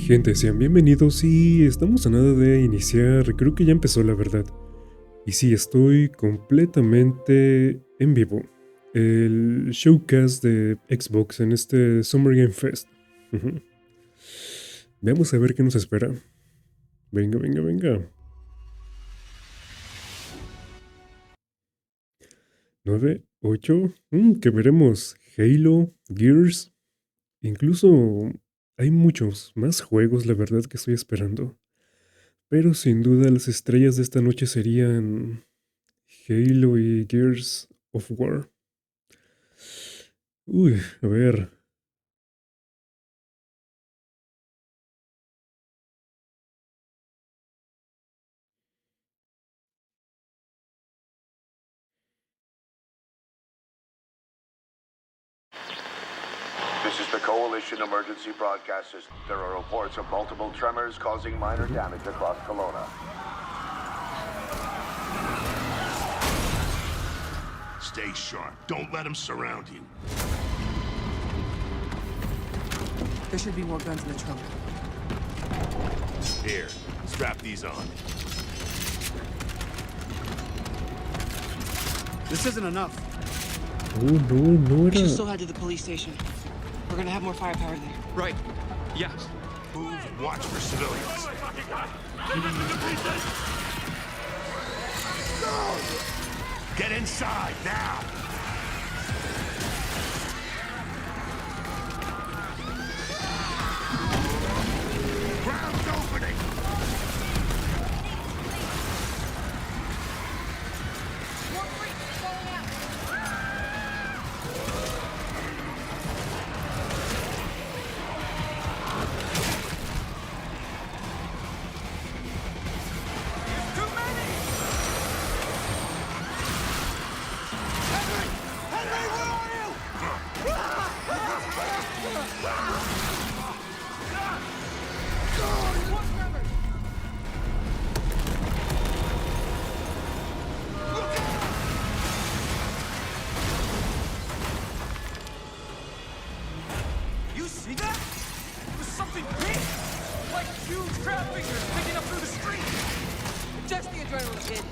Gente, sean bienvenidos y estamos a nada de iniciar, creo que ya empezó la verdad. Y sí, estoy completamente en vivo. El showcast de Xbox en este Summer Game Fest. Ujú. Veamos a ver qué nos espera. Venga, venga, venga. 9, 8, ¿qué veremos? Halo, Gears, incluso hay muchos más juegos, la verdad, que estoy esperando. Pero sin duda las estrellas de esta noche serían Halo y Gears of War. Uy, a ver. This is the Coalition Emergency Broadcast System. There are reports of multiple tremors causing minor damage across Kelowna. Stay sharp. Don't let them surround you. There should be more guns in the trunk. Here, strap these on. This isn't enough. Oh, no We should era. still head to the police station. We're gonna have more firepower there. Right. Yeah. Move, watch for civilians. Get inside, now! Ground's opening! You see that? It was something big! Like huge crab figures picking up through the street! Just the adrenaline, kid.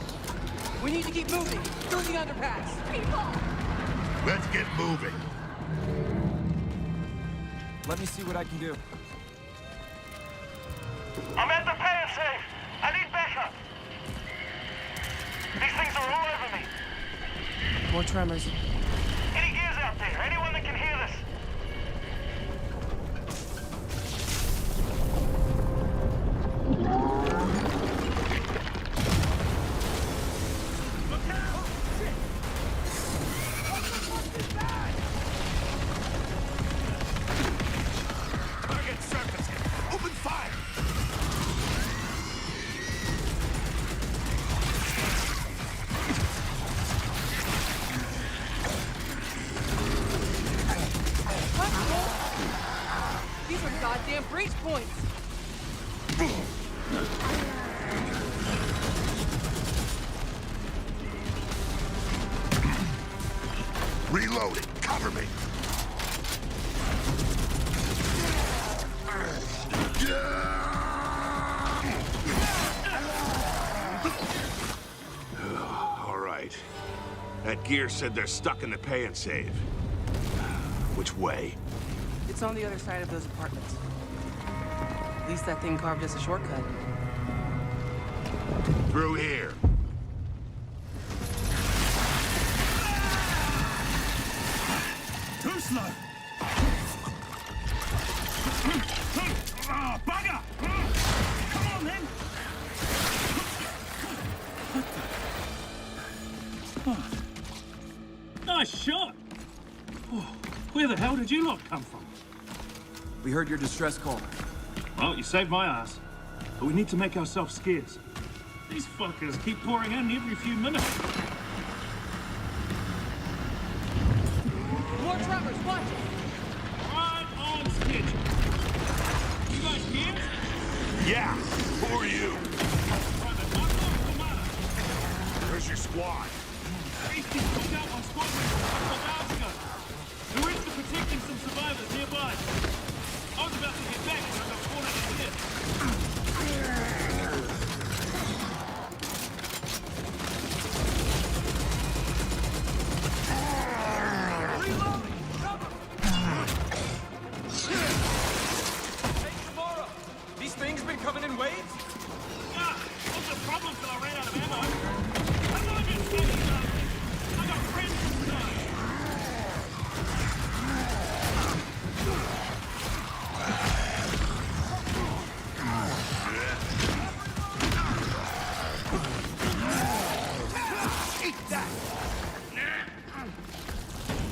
We need to keep moving through the underpass. Let's get moving. Let me see what I can do. I'm at the pan safe. I need backup. These things are all over me. More tremors. Any gears out there? Anyone that can hear this? Look out! Shit! What the fuck is that? Target surfacing. Open fire! These are goddamn breach points. Reloading. Cover me. All right. That gear said they're stuck in the pay and save. Which way? It's on the other side of those apartments. At least that thing carved us a shortcut. Through here. Too slow! Ah, bugger! Come on, then! Nice shot! Oh, where the hell did you lot come from? We heard your distress call. Well, you saved my ass. But we need to make ourselves scarce. These fuckers keep pouring in every few minutes. More tremors, watch it! Right on schedule. You guys here? Yeah. Who are you? Private Marco Commander. Where's your squad? Beastie pulled out one squadron a couple of hours ago. We went to protecting some survivors nearby. I was about to get back when I got cornered in here.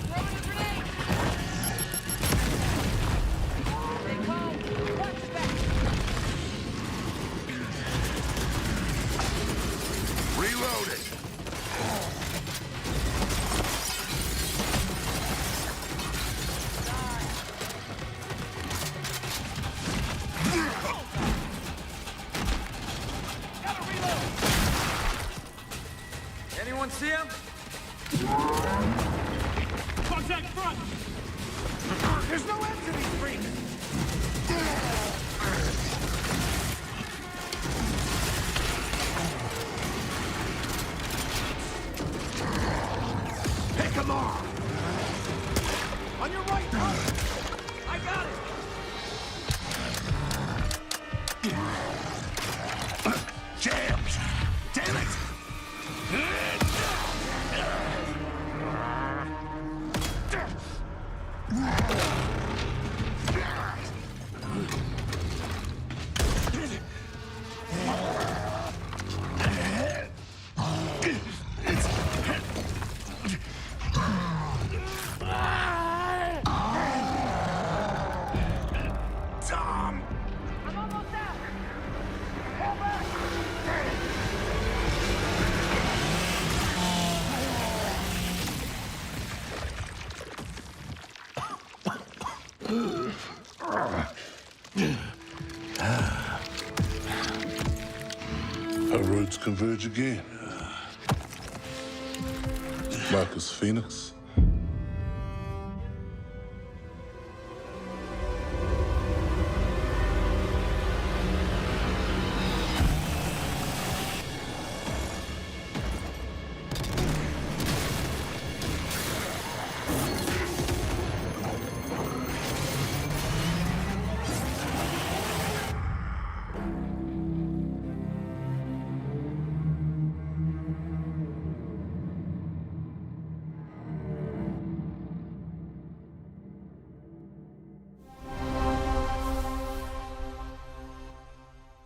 Throwing a grenade! Stay calm. Watch back. Reloading. Gotta reload! Anyone see him? Contact front! There's no end to these freaks! Pick 'em off. On your right, Carter! I got it! Jams. Damn it. Tom. I'm almost out! Fall back! Our roads converge again. Marcus Phoenix.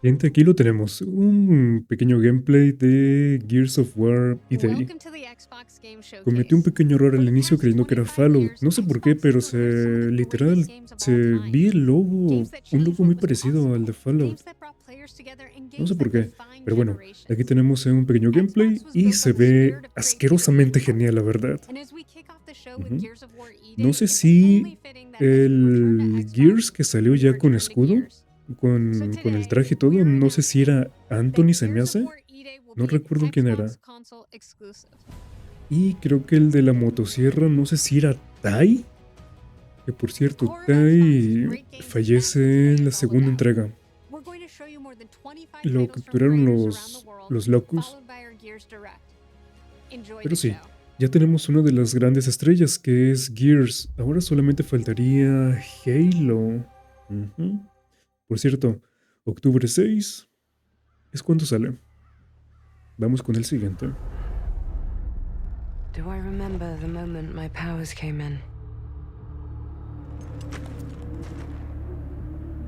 Gente, aquí lo tenemos, un pequeño gameplay de Gears of War y de Welcome to the Xbox Game Showcase. Cometí un pequeño error al For the inicio past creyendo que era 25 Fallout. years, No sé por qué, Xbox pero has delivered some of the literal, greatest games of se all time. vi el logo, Games that un changed logo what muy was parecido possible. al de Fallout. Games that brought players together and No games sé por that qué, defined pero bueno, generations. aquí tenemos un pequeño gameplay Xbox was y built se on the ve spirit of creativity asquerosamente and genial, la verdad. And as we kick off the show with Ujú. Gears of War No E-Day, sé it's si only fitting that as we return to el Xbox, Gears que salió we ya return con to escudo, Gears. So con el today, traje y todo, we're no sé si era announcing Anthony, that se me Gears of hace. War E-Day will No be an recuerdo quién era. Xbox console exclusive. Y creo que el de la motosierra, no sé si era Tai. Que por cierto, Tai fallece en la segunda entrega. We're going to show you more than 25 Lo titles from capturaron creators around the world, los locos. followed by our Gears Direct. Enjoy Pero the sí, show. ya tenemos una de las grandes estrellas que es Gears. Ahora solamente faltaría Halo. Ujú. Por cierto, octubre 6 es cuando sale. Vamos con el siguiente. Do I remember the moment my powers came in?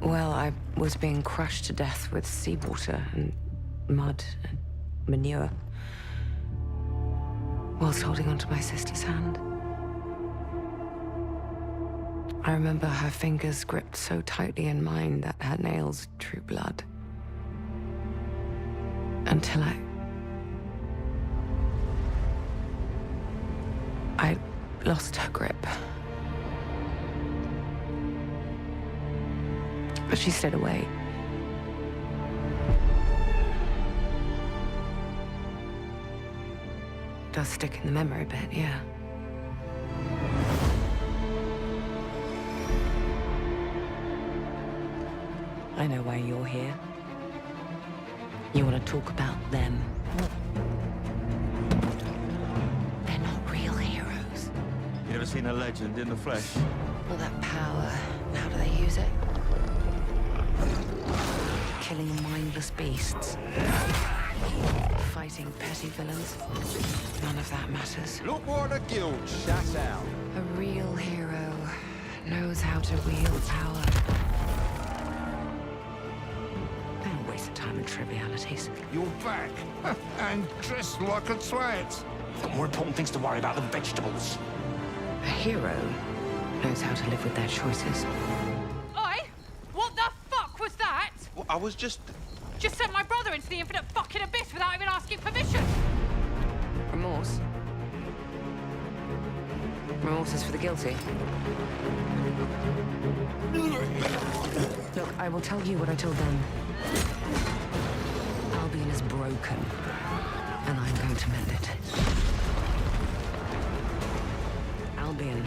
Well, I was being crushed to death with seawater and mud and manure, whilst holding onto my sister's hand. I remember her fingers gripped so tightly in mine that her nails drew blood. Until I lost her grip. But she stayed away. Does stick in the memory a bit, yeah. I know why you're here. You want to talk about them. They're not real heroes. You ever seen a legend in the flesh? All that power, how do they use it? Killing mindless beasts. Fighting petty villains. None of that matters. Look what the guild shut out. A real hero knows how to wield power. Don't waste time on trivialities. You're back. And dressed like a twat. Got more important things to worry about than vegetables. A hero knows how to live with their choices. Oi! What the fuck was that? Well, I was just... Just sent my brother into the infinite fucking abyss without even asking permission. Remorse? Remorse is for the guilty. Look, I will tell you what I told them. Albion is broken, and I'm going to mend it. Albion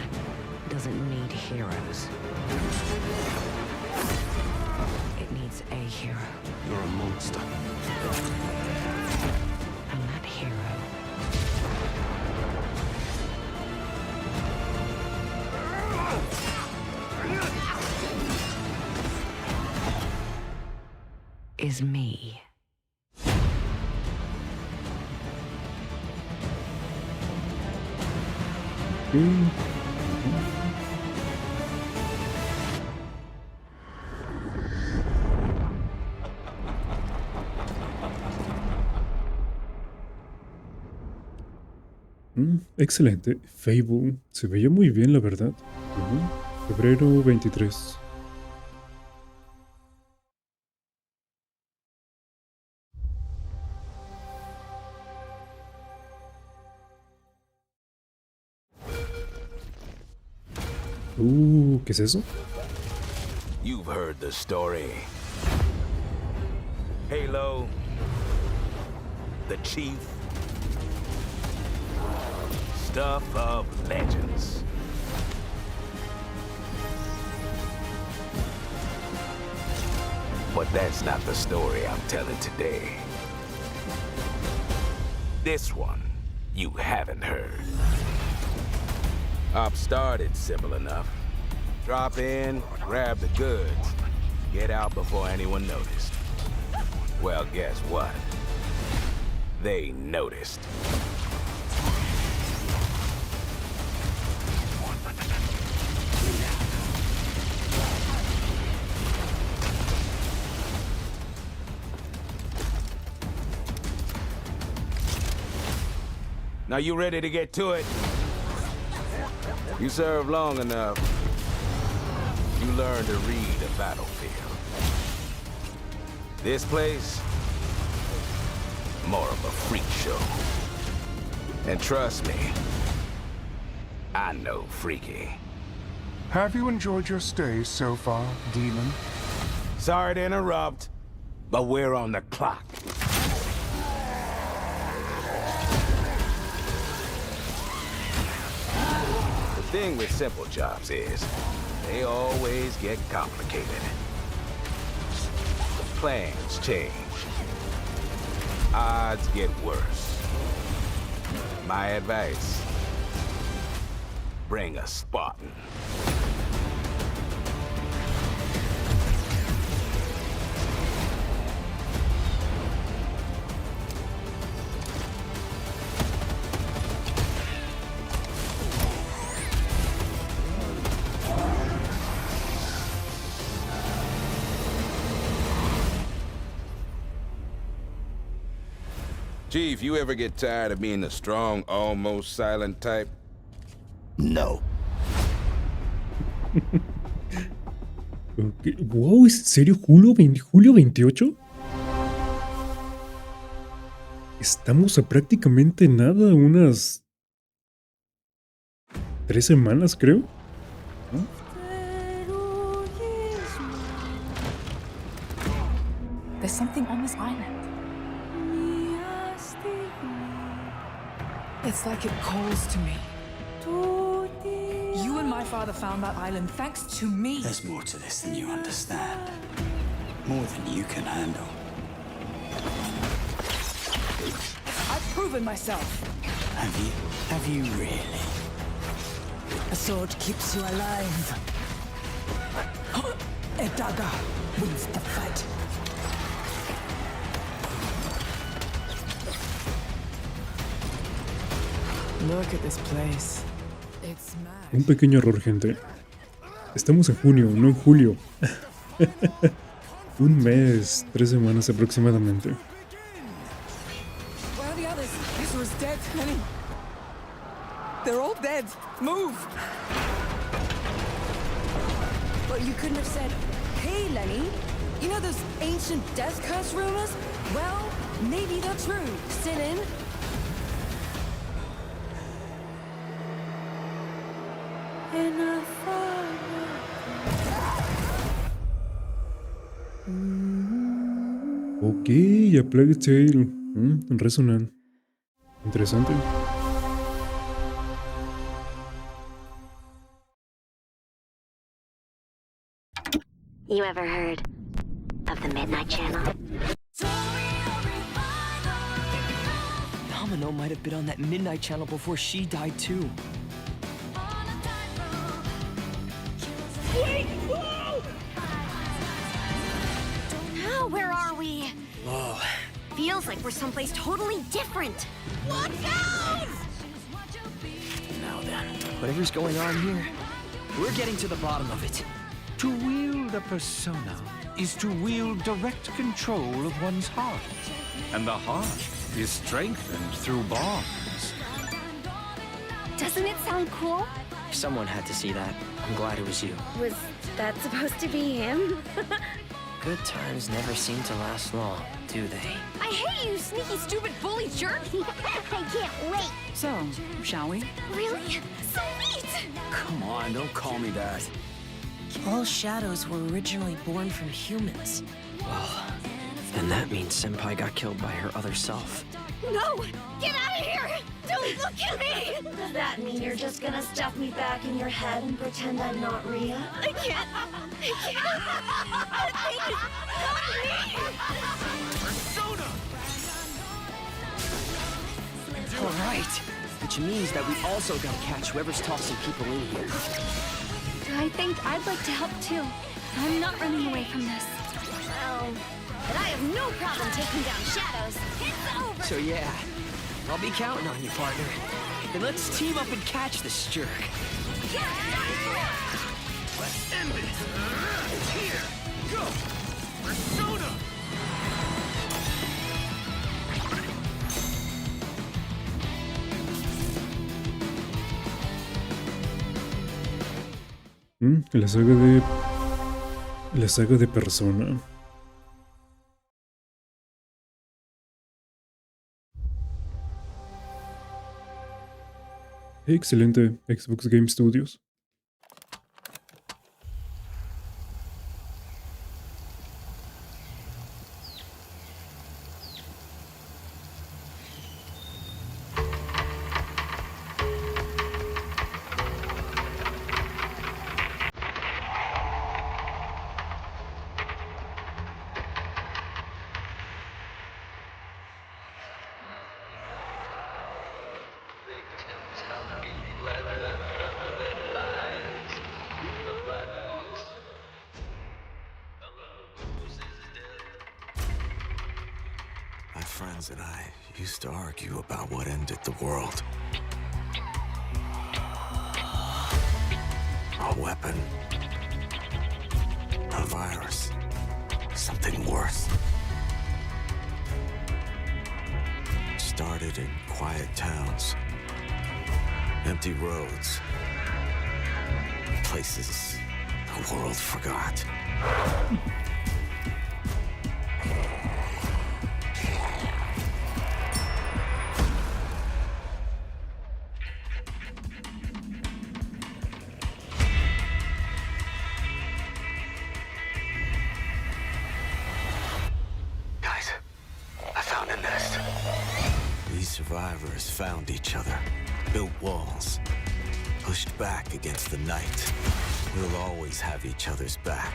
doesn't need heroes. It needs a hero. You're a monster. And that hero is me. Excelente. Fable. Se veía muy bien, la verdad. Febrero 23. ¿Qué es eso? You've heard the story. Halo, the chief, stuff of legends. But that's not the story I'm telling today. This one you haven't heard. Op started simple enough. Drop in, grab the goods, get out before anyone noticed. Well, guess what? They noticed. Now you ready to get to it? You served long enough. You learn to read a battlefield. This place, more of a freak show. And trust me, I know freaky. Have you enjoyed your stay so far, Demon? Sorry to interrupt, but we're on the clock. The thing with simple jobs is, they always get complicated. Plans change. Odds get worse. My advice, bring a Spartan. Chief, you ever get tired of being the strong, almost silent type? No. Okay. Wow, ¿es en serio? ¿Julio 28? Estamos a prácticamente nada, unas 3 semanas, creo. There's something on this island. It's like it calls to me. You and my father found that island thanks to me. There's more to this than you understand. More than you can handle. I've proven myself. Have you? Have you really? A sword keeps you alive. A dagger wins the fight. Look at this place. It's mad. Un pequeño error, gente. Estamos en junio, no en julio. Un mes, 3 semanas aproximadamente. Where are the others? Ezra's dead. Lenny. They're all dead. Move! But you couldn't have said, hey, Lenny, you know those ancient death curse rumors? Well, maybe they're true. Sit in. And I Ok, A Plague Tale. Resonant. Interesante. You ever heard of the Midnight Channel? Domino might have been on that Midnight Channel before she died too. Wait! Whoa! Oh, where are we? Whoa. Feels like we're someplace totally different. Watch out! Now then, whatever's going on here, we're getting to the bottom of it. To wield a persona is to wield direct control of one's heart. And the heart is strengthened through bonds. Doesn't it sound cool? Someone had to see that. I'm glad it was you. Was that supposed to be him? Good times never seem to last long, do they? I hate you, sneaky, stupid bully jerk! I can't wait! So, shall we? Really? So neat! Come on, don't call me that. All shadows were originally born from humans. Well, then that means Senpai got killed by her other self. No! Get out of here! Don't look at me! Does that mean you're just gonna stuff me back in your head and pretend I'm not Rhea? I can't! All right, which means that we also gotta catch whoever's tossing people in here. I think I'd like to help too. I'm not running away from this. Well, but I have no problem taking down shadows. It's over! So yeah, I'll be counting on you, partner. Then let's team up and catch this jerk. Let's end it! Here! Go! Persona! La saga de Persona. Excelente, Xbox Game Studios. My friends and I used to argue about what ended the world. A weapon. A virus. Something worse. Started in quiet towns. Empty roads. Places the world forgot. Survivors found each other, built walls, pushed back against the night. We'll always have each other's back.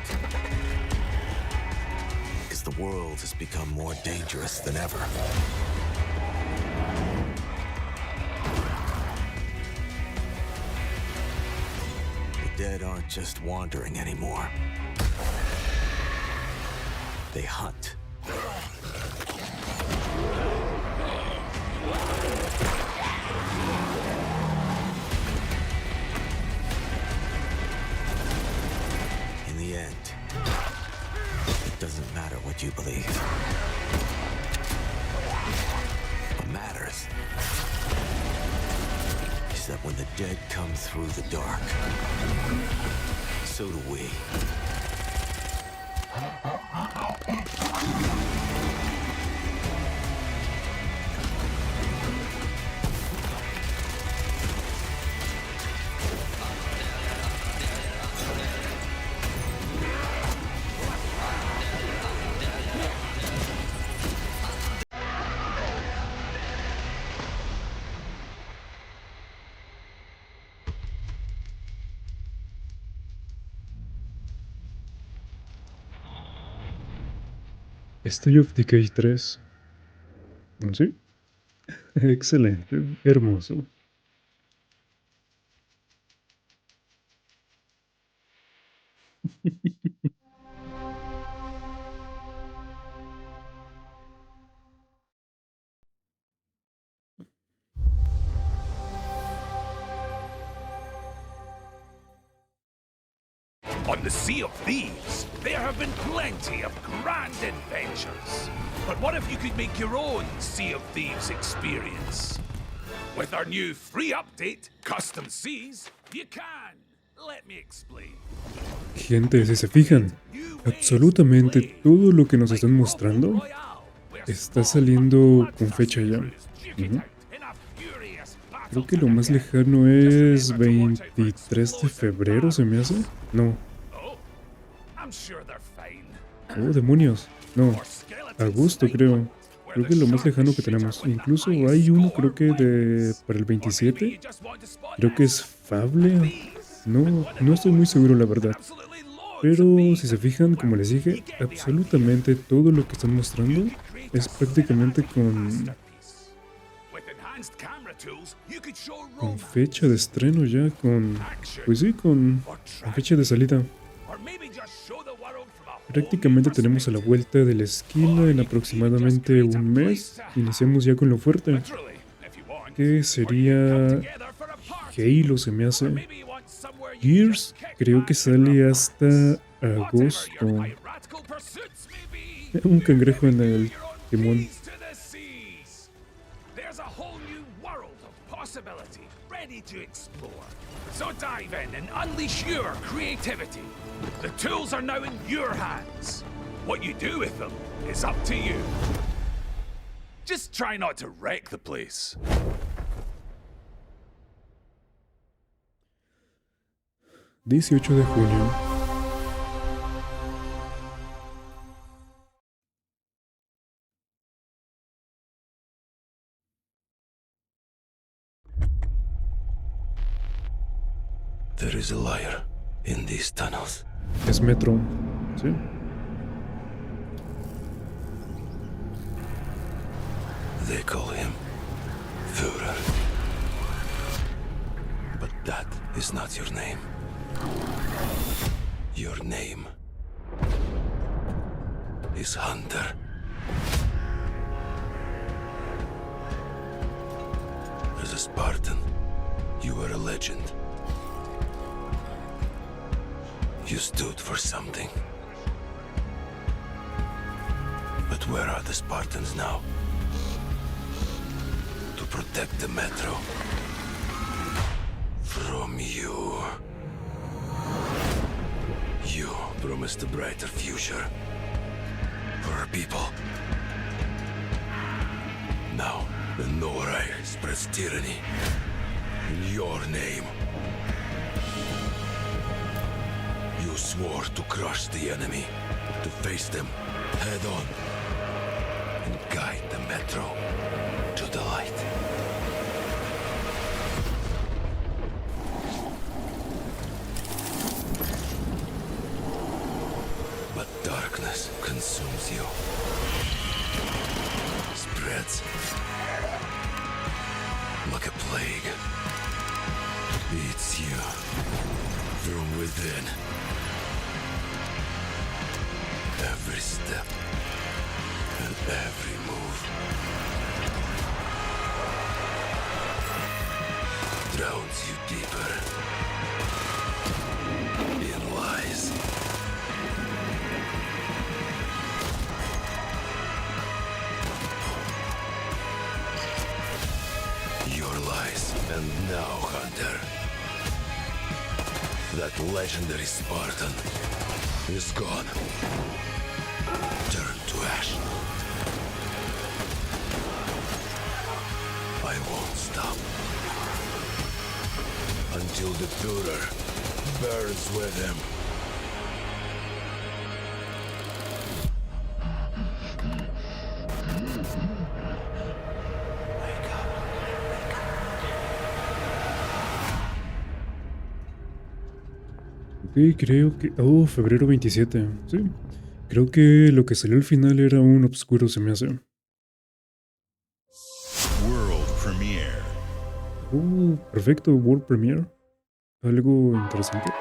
Because the world has become more dangerous than ever. The dead aren't just wandering anymore. They hunt. In the end, it doesn't matter what you believe. What matters is believes that when the dead come through the dark, so do we. State of Decay 3. ¿Sí? Excelente, hermoso. On the Sea of Thieves, there have been plenty of grand adventures. But what if you could make your own Sea of Thieves experience? With our new free update, Custom Seas, you can. Let me explain. Gente, si se fijan, absolutamente todo lo que nos están mostrando está saliendo con fecha ya. Creo que lo más lejano es 23 de febrero, ¿se me hace? No. Oh, demonios. No. Agosto, creo. Creo que es lo más lejano que tenemos. Incluso hay uno, creo que para el 27. Creo que es Fable. No estoy muy seguro, la verdad. Pero si se fijan, como les dije, absolutamente todo lo que están mostrando es prácticamente con fecha de estreno ya, pues sí, con fecha de salida. Prácticamente tenemos a la vuelta de la esquina en aproximadamente un mes. Iniciamos ya con lo fuerte, que sería Halo, se me hace. Gears, creo que sale hasta agosto. Un cangrejo en el timón. So dive in and unleash your creativity. The tools are now in your hands. What you do with them is up to you. Just try not to wreck the place. $18 de junio. There is a liar in these tunnels. Es Metro, ¿sí? They call him Führer. But that is not your name. Your name is Hunter. As a Spartan, you were a legend. You stood for something. But where are the Spartans now? To protect the metro from you. You promised a brighter future for our people. Now, the Norai spreads tyranny in your name. You swore to crush the enemy, to face them head on, and guide the metro to the light. But darkness consumes you, spreads like a plague, eats you from within. Every step and every move drowns you deeper in lies. Your lies, and now, That legendary Spartan is gone. Turn to ash. I won't stop. Until the Führer burns with him. Ok, creo que... Oh, febrero 27. Sí. Creo que lo que salió al final era un obscuro, se me hace. World Premiere. Perfecto, World Premiere. Algo interesante.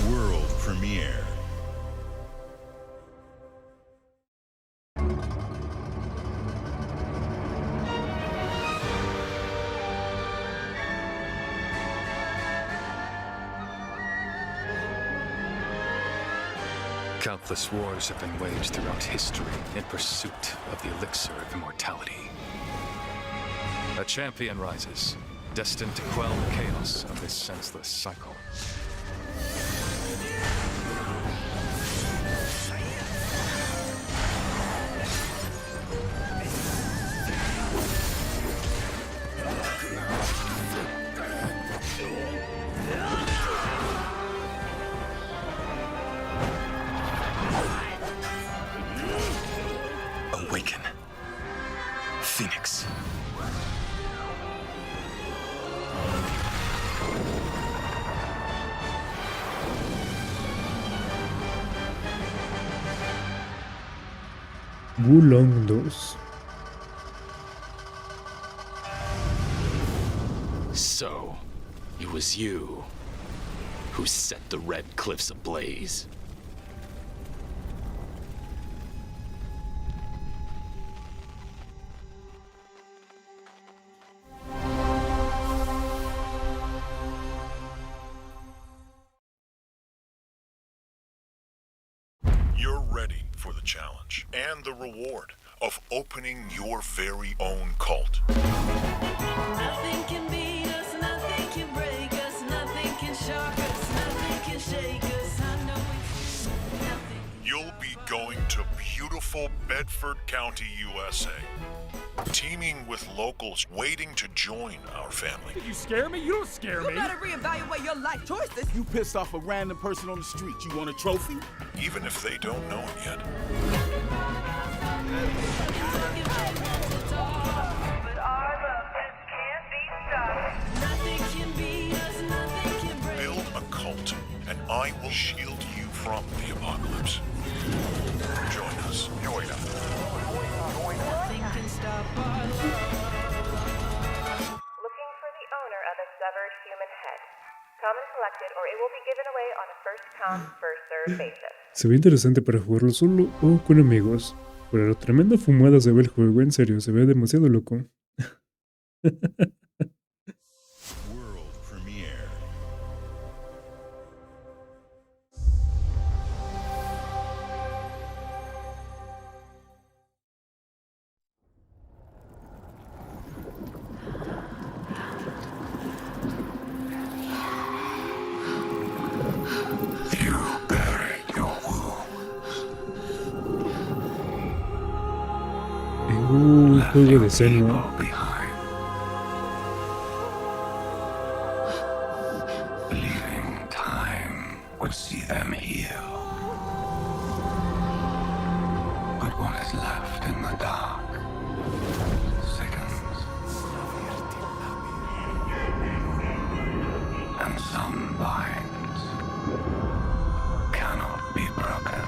World Premiere. Countless wars have been waged throughout history in pursuit of the elixir of immortality. A champion rises, destined to quell the chaos of this senseless cycle. Awaken. Phoenix. Wulong 2. So, it was you who set the Red Cliffs ablaze. You're ready for the challenge and the reward of opening your very own cult. Nothing can beat us, nothing can break us, nothing can shock us, nothing can shake us. I know it's nothing. You'll be going to beautiful Bedford County, USA, teaming with locals waiting to join our family. You scare me? You don't scare me. You better reevaluate your life choices. You pissed off a random person on the street. You want a trophy? Even if they don't know it yet. Build a cult, and I will shield you from the apocalypse. Join us. Join us. Nothing can stop our love. Looking for the owner of a severed human head. Come and collect it, or it will be given away on a first-come, first-served basis. Se ve interesante para jugarlo solo o con amigos. Pero la tremenda fumada se ve el juego, en serio, se ve demasiado loco. World Premiere. juego de Senua. Leaving time would see them heal. But what is left in the dark sickens. And some binds cannot be broken.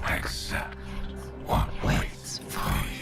Accept what waits for you.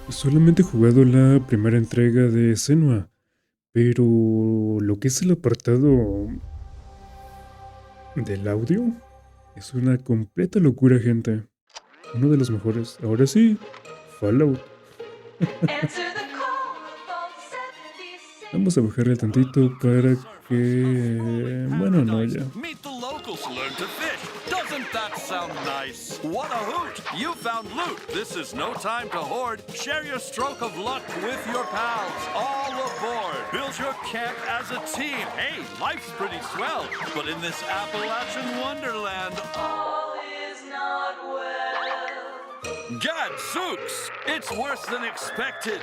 Solamente he jugado la primera entrega de Senua, pero lo que es el apartado del audio es una completa locura, gente. Uno de los mejores. Ahora sí, Fallout. Vamos a bajarle tantito para que... Bueno, no, ya. Meet the locals, learn to fish. Doesn't that sound nice? What a hoot! You found loot. This is no time to hoard. Share your stroke of luck with your pals. All aboard. Build your camp as a team. Hey, life's pretty swell. But in this Appalachian wonderland, all is not well. Gadzooks! It's worse than expected.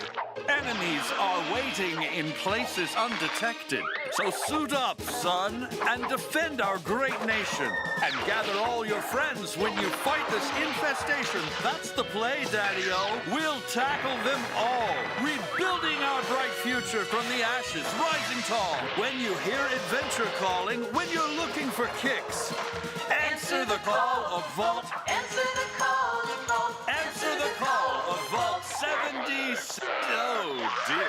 Enemies are waiting in places undetected. So suit up, son, and defend our great nation. And gather all your friends when you fight this infestation. That's the play, Daddy-O. We'll tackle them all. Rebuilding our bright future from the ashes, rising tall. When you hear adventure calling, when you're looking for kicks. Answer the call of Vault. Answer the call of Vault. Answer the call of Vault 70. Oh, dear.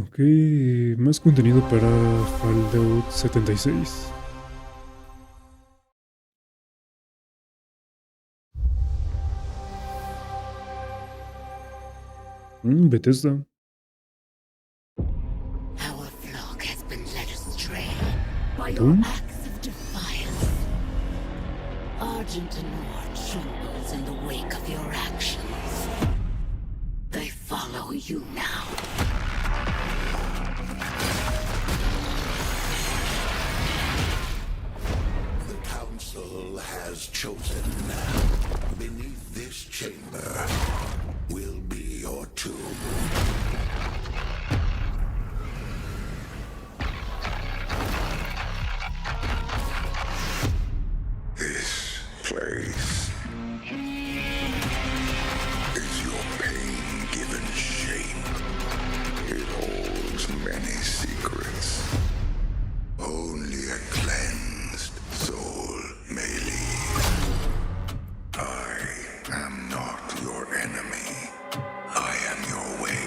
Ok, más contenido para Fallout 76. Bethesda. Our flock has been led astray by your Doom? acts of defiance. Argent and War trembles in the wake of your actions. They follow you now. The Council has chosen. Beneath this chamber will be your tomb. This place is your pain-given shape. It holds many secrets. Only a cleansed soul may leave. I am not your enemy. I am your way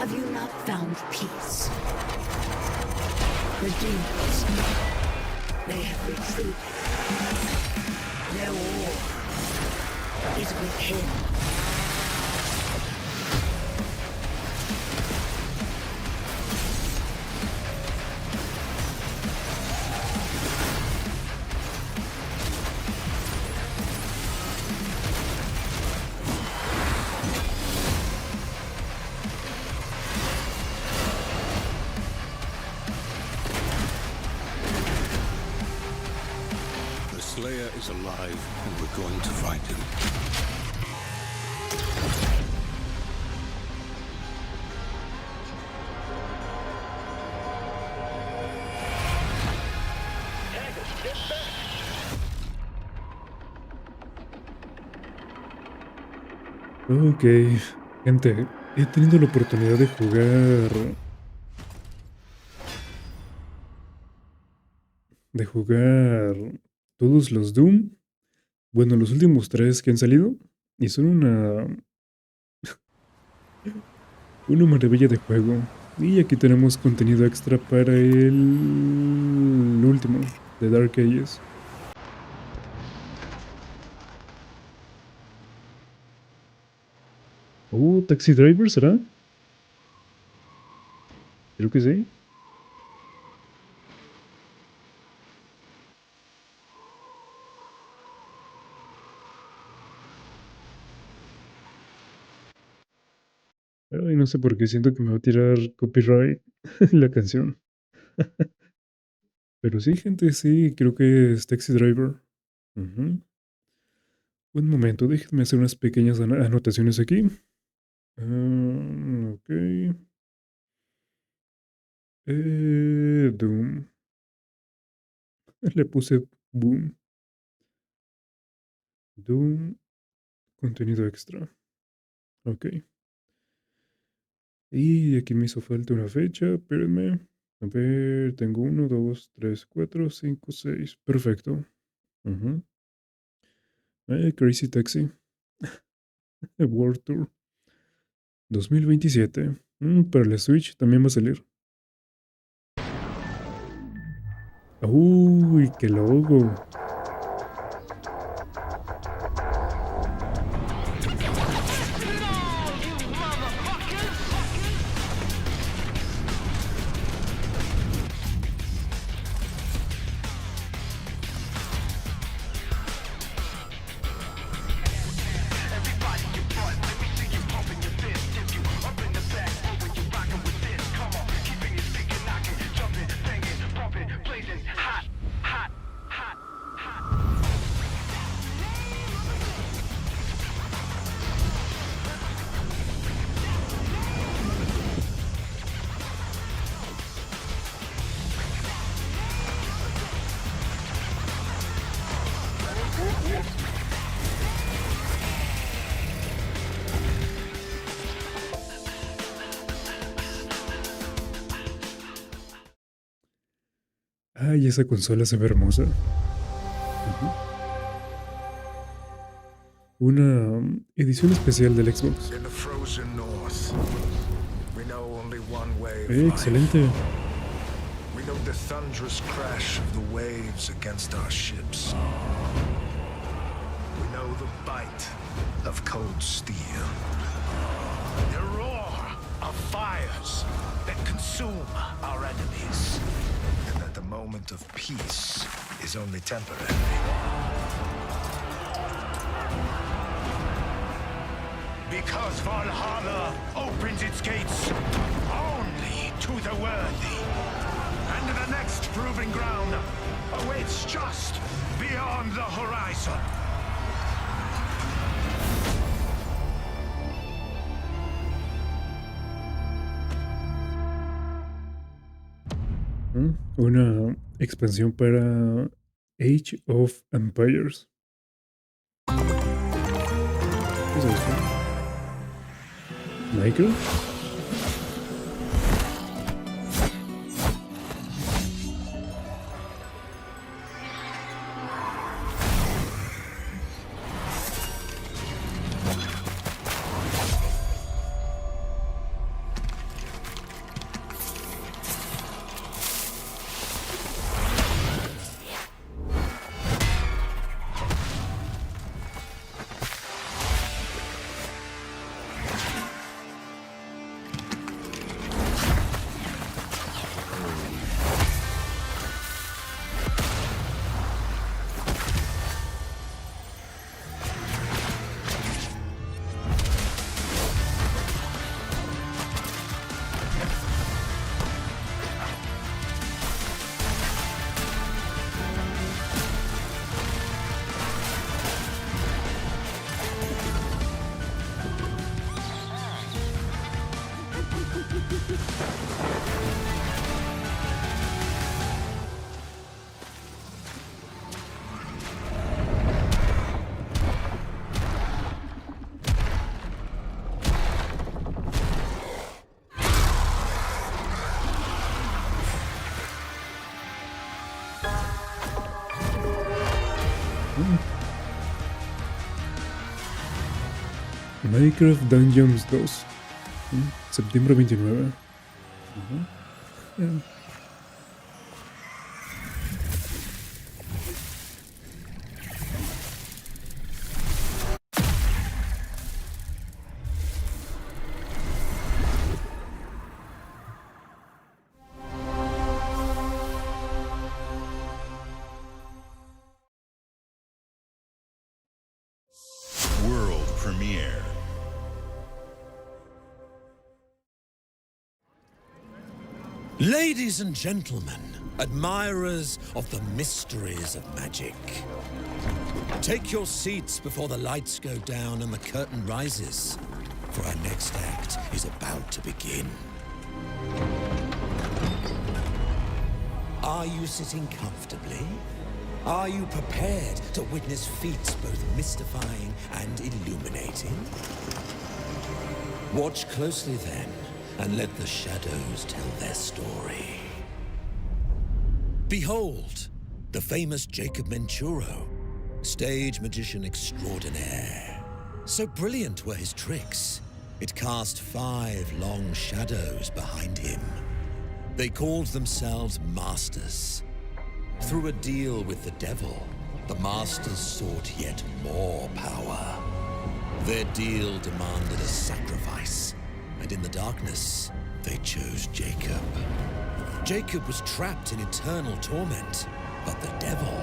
Have you not found peace? The demons, they have retreated. Their war is with him. The Slayer is alive, and we're going to find him. Ok, gente, he tenido la oportunidad de jugar todos los Doom. Bueno, los últimos 3 que han salido. Y son una maravilla de juego. Y aquí tenemos contenido extra para el último, de Dark Ages. Taxi Driver, ¿será? Creo que sí. Ay, no sé por qué siento que me va a tirar copyright la canción. Pero sí, gente, sí, creo que es Taxi Driver. Ujú. Un momento, déjenme hacer unas pequeñas anotaciones aquí. Ok. Doom. Le puse Boom. Doom. Contenido extra. Ok. Y aquí me hizo falta una fecha, espérenme. A ver, tengo 1, 2, 3, 4, 5, 6. Perfecto. Ujú. Crazy Taxi. World Tour 2027. Para la Switch también va a salir. Uy, qué logo. Ay, esa consola se ve hermosa. Una edición especial del Xbox. Excelente. We know the thunderous crash of the waves against our ships. We know the bite of cold steel. The roar of fires that consume our enemies. And that the moment of peace is only temporary. Because Valhalla opens its gates only to the worthy. And the next proving ground awaits just beyond the horizon. Una expansión para Age of Empires. ¿Qué es eso? ¿Michael? Minecraft Dungeons 2. Septiembre 29. World premiere. Ladies and gentlemen, admirers of the mysteries of magic, take your seats before the lights go down and the curtain rises, for our next act is about to begin. Are you sitting comfortably? Are you prepared to witness feats both mystifying and illuminating? Watch closely then, and let the shadows tell their story. Behold, the famous Jacob Menturo, stage magician extraordinaire. So brilliant were his tricks, it cast 5 long shadows behind him. They called themselves Masters. Through a deal with the devil, the Masters sought yet more power. Their deal demanded a sacrifice, and in the darkness, they chose Jacob. Jacob was trapped in eternal torment, but the devil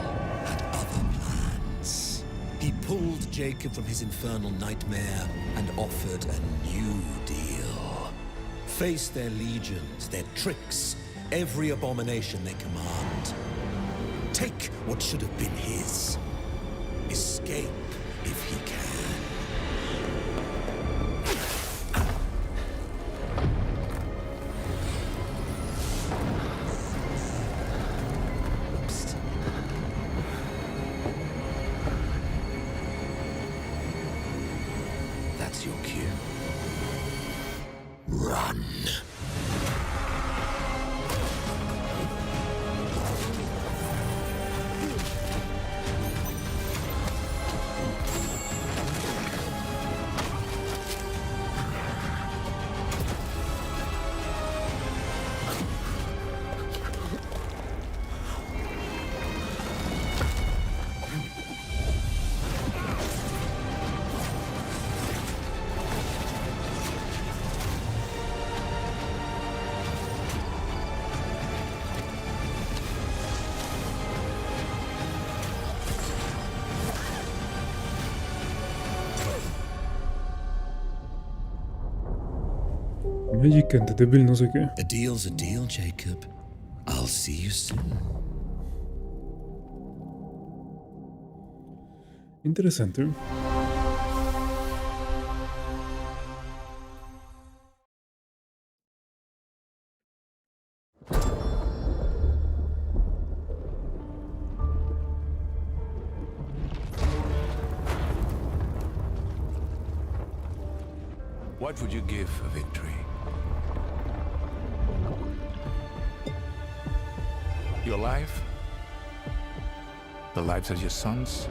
had other plans. He pulled Jacob from his infernal nightmare and offered a new deal. Face their legions, their tricks, every abomination they command. Take what should have been his. Escape if he can. Oops. That's your cue. Run. Magic and the Devil no sé qué. A deal's a deal, Jacob. I'll see you soon. Interesante. What would you give for victory? Your life? The lives of your sons?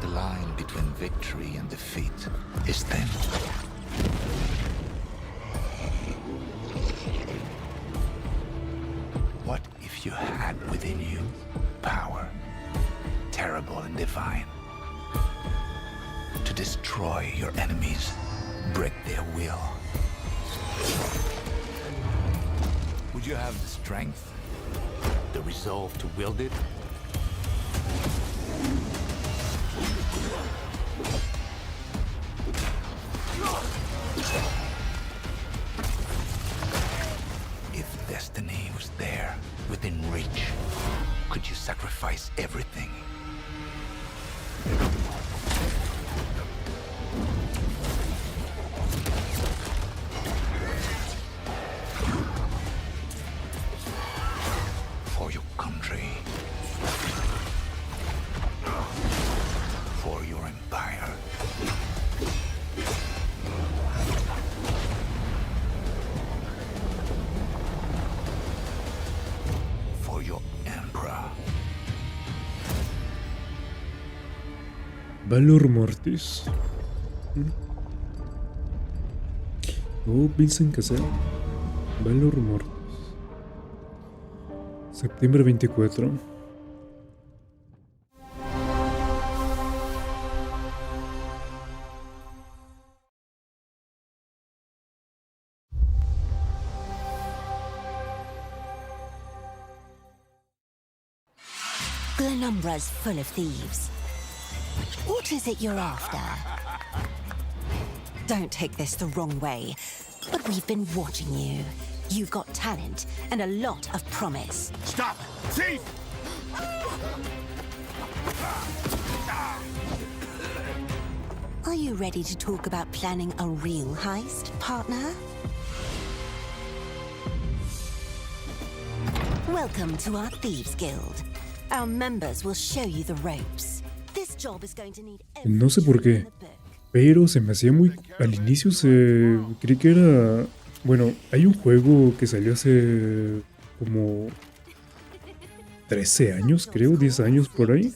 The line between victory and defeat is thin. What if you had within you power, terrible and divine, to destroy your enemies, break their will? Would you have the strength? The resolve to wield it? If destiny was there, within reach, could you sacrifice everything? Valor Mortis. Oh, Vincent Cassell. Valor Mortis. Septiembre 24. Glenumbra's full of thieves. What is it you're after? Don't take this the wrong way, but we've been watching you. You've got talent and a lot of promise. Stop! Thief! Are you ready to talk about planning a real heist, partner? Welcome to our Thieves Guild. Our members will show you the ropes. This job is going to need No sé por qué, pero se me hacía muy... Al inicio creí que era... Bueno, hay un juego que salió hace como 13 años, creo, 10 años por ahí.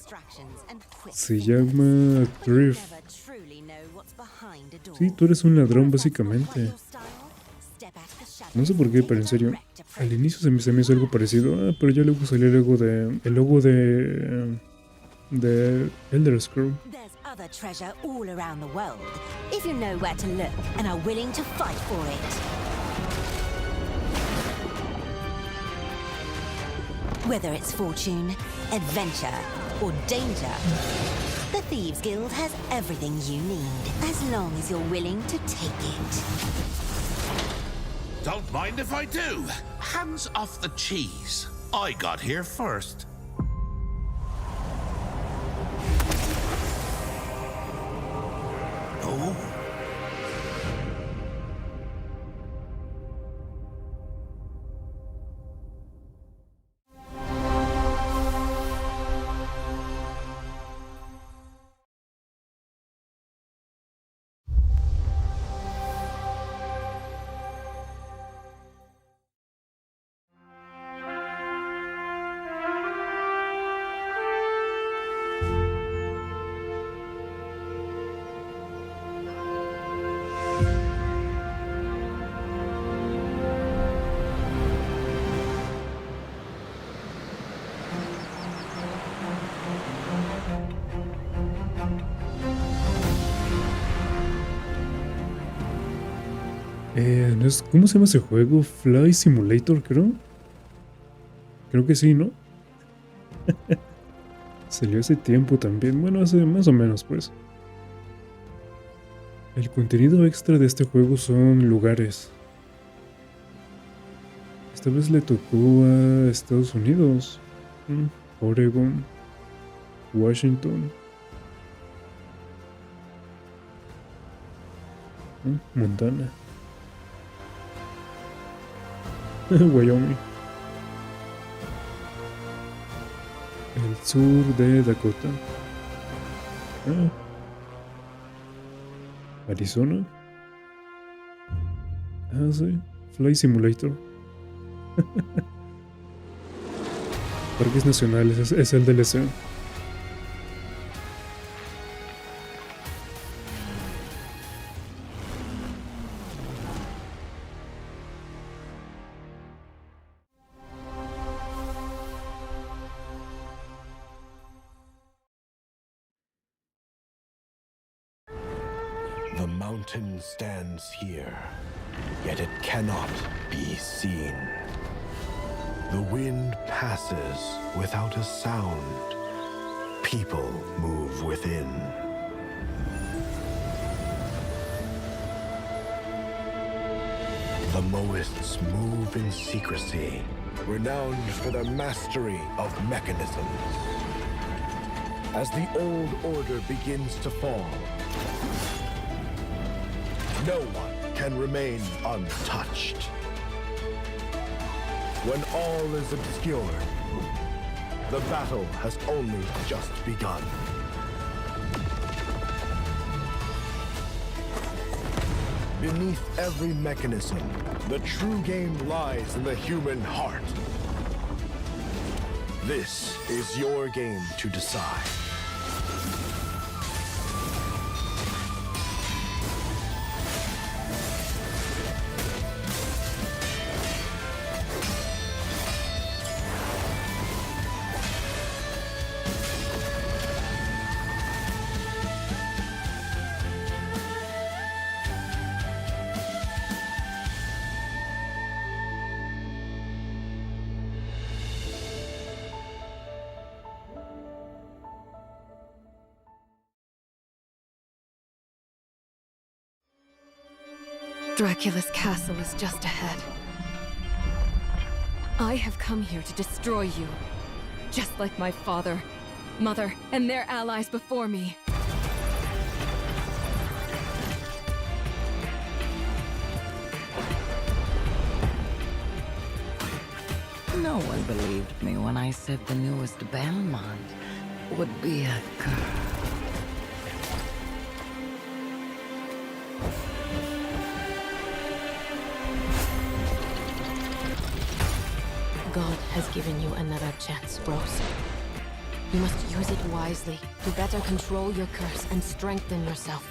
Se llama Thrift. Sí, tú eres un ladrón básicamente. No sé por qué, pero en serio, al inicio se me hizo algo parecido. Pero ya luego salió el logo de Elder Scrolls. Other treasure all around the world, if you know where to look and are willing to fight for it. Whether it's fortune, adventure, or danger, the Thieves Guild has everything you need, as long as you're willing to take it. Don't mind if I do. Hands off the cheese. I got here first. Oh. ¿Cómo se llama ese juego? Fly Simulator, creo. Creo que sí, ¿no? Salió hace tiempo también. Bueno, hace más o menos, pues. El contenido extra de este juego son lugares. Esta vez le tocó a Estados Unidos. Oregon. Washington. Montana. Wyoming. El sur de Dakota. Arizona. Sí. Fly Simulator. Parques nacionales, es el DLC. The mountain stands here, yet it cannot be seen. The wind passes without a sound. People move within. The Moists move in secrecy, renowned for their mastery of mechanisms. As the old order begins to fall, no one can remain untouched. When all is obscured, the battle has only just begun. Beneath every mechanism, the true game lies in the human heart. This is your game to decide. Dracula's castle is just ahead. I have come here to destroy you, just like my father, mother, and their allies before me. No one believed me when I said the newest Belmont would be a girl. God has given you another chance, Rose. You must use it wisely to better control your curse and strengthen yourself.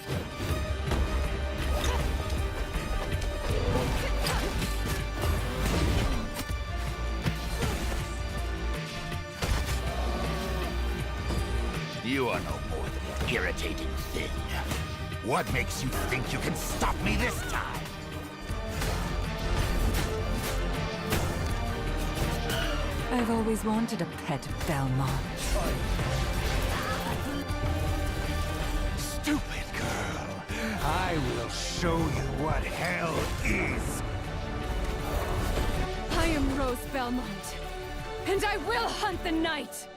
You are no more than an irritating thing. What makes you think you can stop me this time? I've always wanted a pet Belmont. Stupid girl. I will show you what hell is. I am Rose Belmont, and I will hunt the night!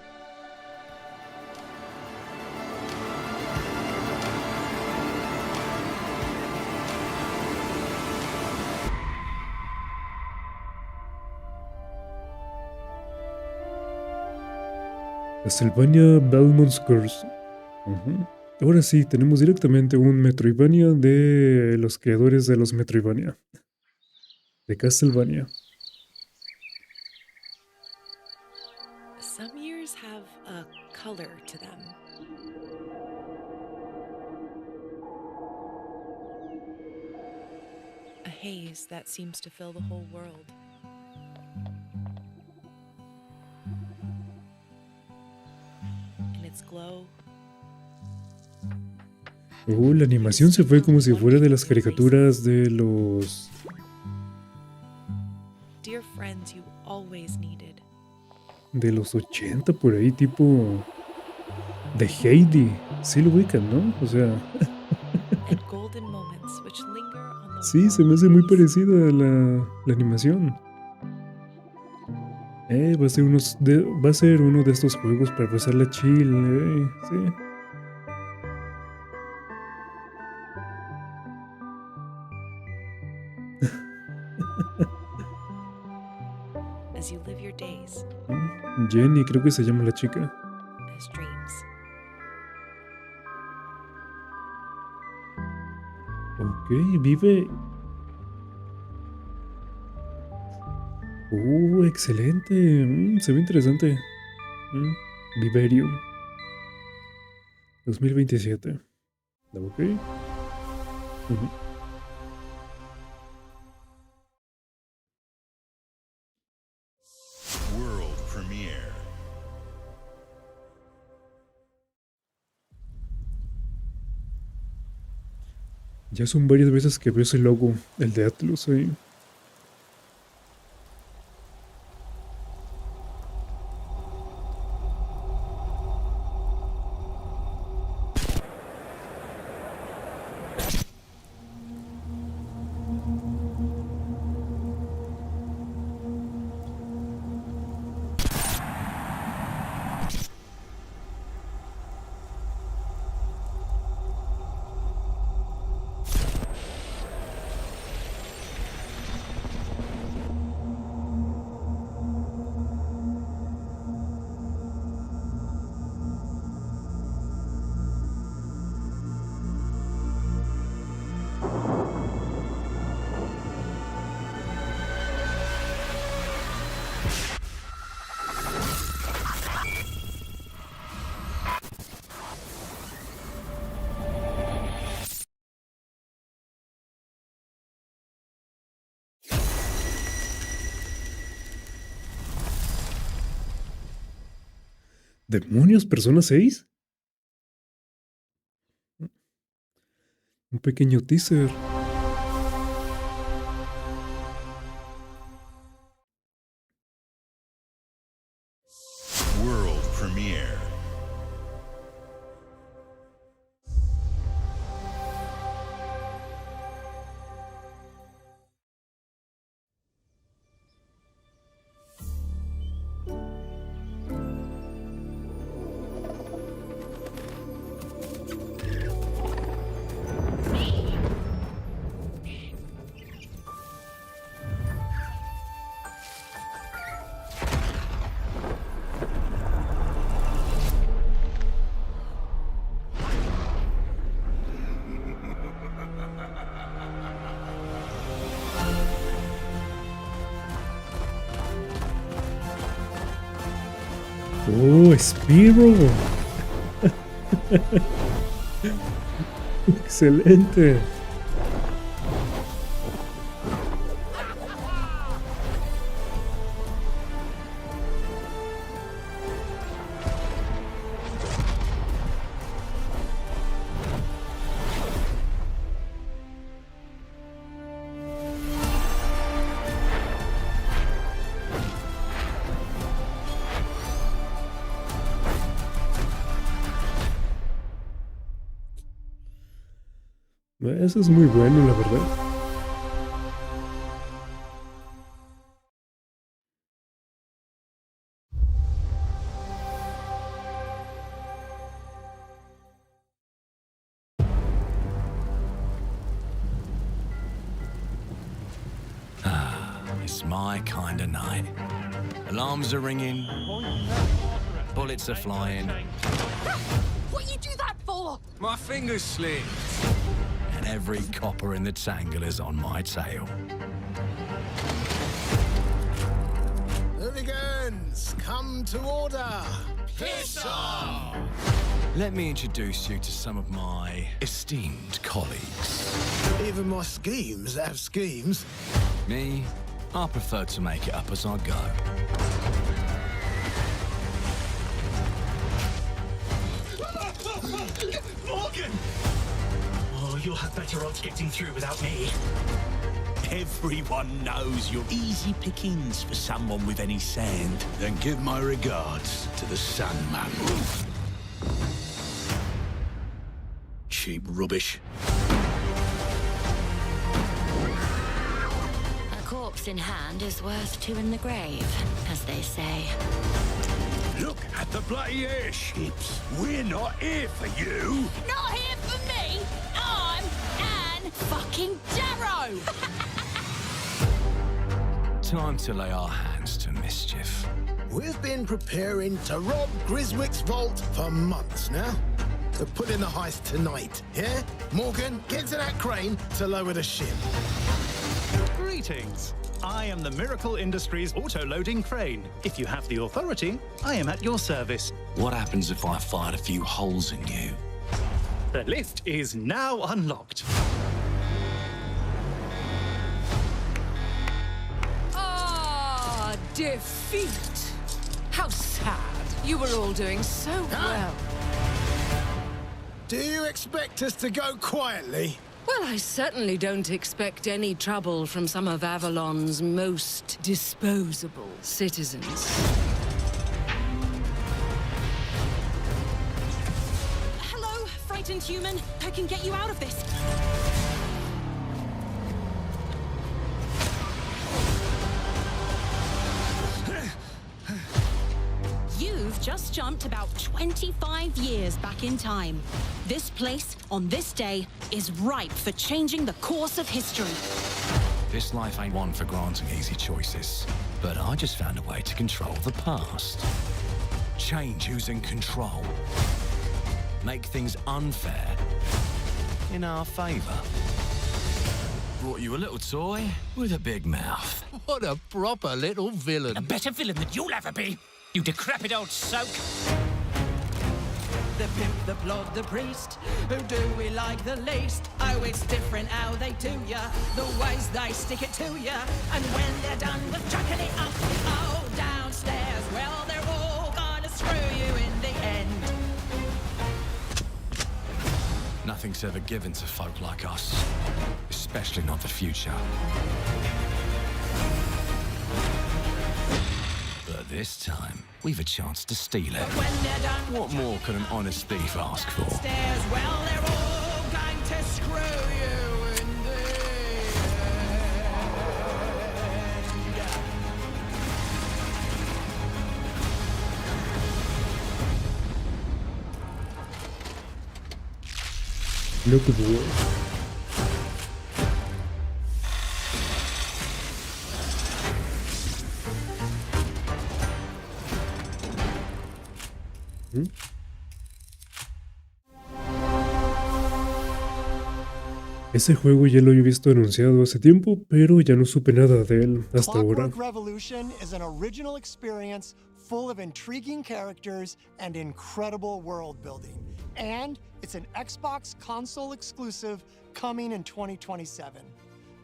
Castlevania Belmont's Curse. Ahora sí, tenemos directamente un Metroidvania de los creadores de los Metroidvania. De Castlevania. Some years have a color to them. A haze that seems to fill the whole world. In its glow. La animación se fue como si fuera de las caricaturas de los... Dear friends you always needed. De los 80 por ahí, tipo... De Heidi. Sí lo ubican, ¿no? O sea... And golden moments which linger on the Sí, se me hace muy parecida a la animación. Va a ser uno de estos juegos para pasarla chill, sí. as you live your days Jenny, creo que se llama la chica. as dreams. Ok, vive... excelente. Se ve interesante. Viverium. 2027. Ok. World premiere. Ya son varias veces que veo ese logo, el de Atlus ahí. ¿Demonios? ¿Persona 6? Un pequeño teaser. World premiere. Oh, Spiro. Excelente. Eso es muy bueno, la verdad. It's my kind of night. Alarms are ringing. Bullets are flying. What you do that for? My fingers slipped. And every copper in the tangle is on my tail. Hooligans, come to order. Piss off! Let me introduce you to some of my esteemed colleagues. Even my schemes have schemes. Me, I prefer to make it up as I go. Morgan! Oh, you'll have better odds getting through without me. Everyone knows you're easy pickings for someone with any sand. Then give my regards to the Sandman. Cheap rubbish. A corpse in hand is worth two in the grave, as they say. Look at the bloody airships. We're not here for you. Not here for me! I'm Anne fucking Darrow! Time to lay our hands to mischief. We've been preparing to rob Griswick's vault for months now. So put in the heist tonight, yeah? Morgan, get to that crane to lower the ship. Greetings. I am the Miracle Industries auto-loading crane. If you have the authority, I am at your service. What happens if I fired a few holes in you? The lift is now unlocked. Ah, defeat. How sad. You were all doing so well. Do you expect us to go quietly? Well, I certainly don't expect any trouble from some of Avalon's most disposable citizens. Hello, frightened human. I can get you out of this. You've just jumped about 25 years back in time. This place, on this day, is ripe for changing the course of history. This life ain't one for granting easy choices. But I just found a way to control the past. Change who's in control. Make things unfair in our favor. Brought you a little toy with a big mouth. What a proper little villain. A better villain than you'll ever be, you decrepit old soak. The pimp, the plod, the priest. Who do we like the least? Oh, it's different how they do ya. The ways they stick it to ya. And when they're done with chucking it up, oh, downstairs, well, they're all gonna screw you in the end. Nothing's ever given to folk like us. Especially not the future. But this time, we've a chance to steal it. What more can an honest thief ask for? Stairs, well, they're all going to screw you in the Look at the world. Ese juego ya lo había visto anunciado hace tiempo, pero ya no supe nada de él hasta ahora. Clockwork Revolution is an original experience full of intriguing characters and incredible world building. And it's an Xbox console exclusive coming in 2027.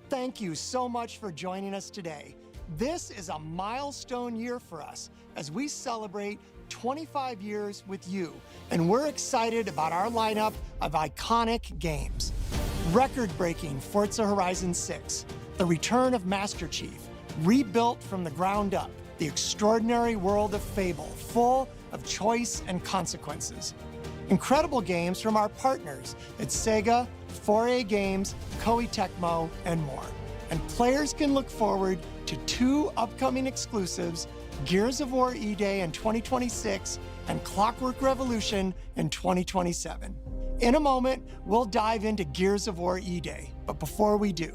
Thank you so much for joining us today. This is a milestone year for us as we celebrate 25 years with you, and we're excited about our lineup of iconic games. Record-breaking Forza Horizon 6, the return of Master Chief, rebuilt from the ground up, the extraordinary world of Fable, full of choice and consequences. Incredible games from our partners at Sega, 4A Games, Koei Tecmo, and more. And players can look forward to 2 upcoming exclusives, Gears of War E-Day in 2026 and Clockwork Revolution in 2027. In a moment, we'll dive into Gears of War E-Day, but before we do,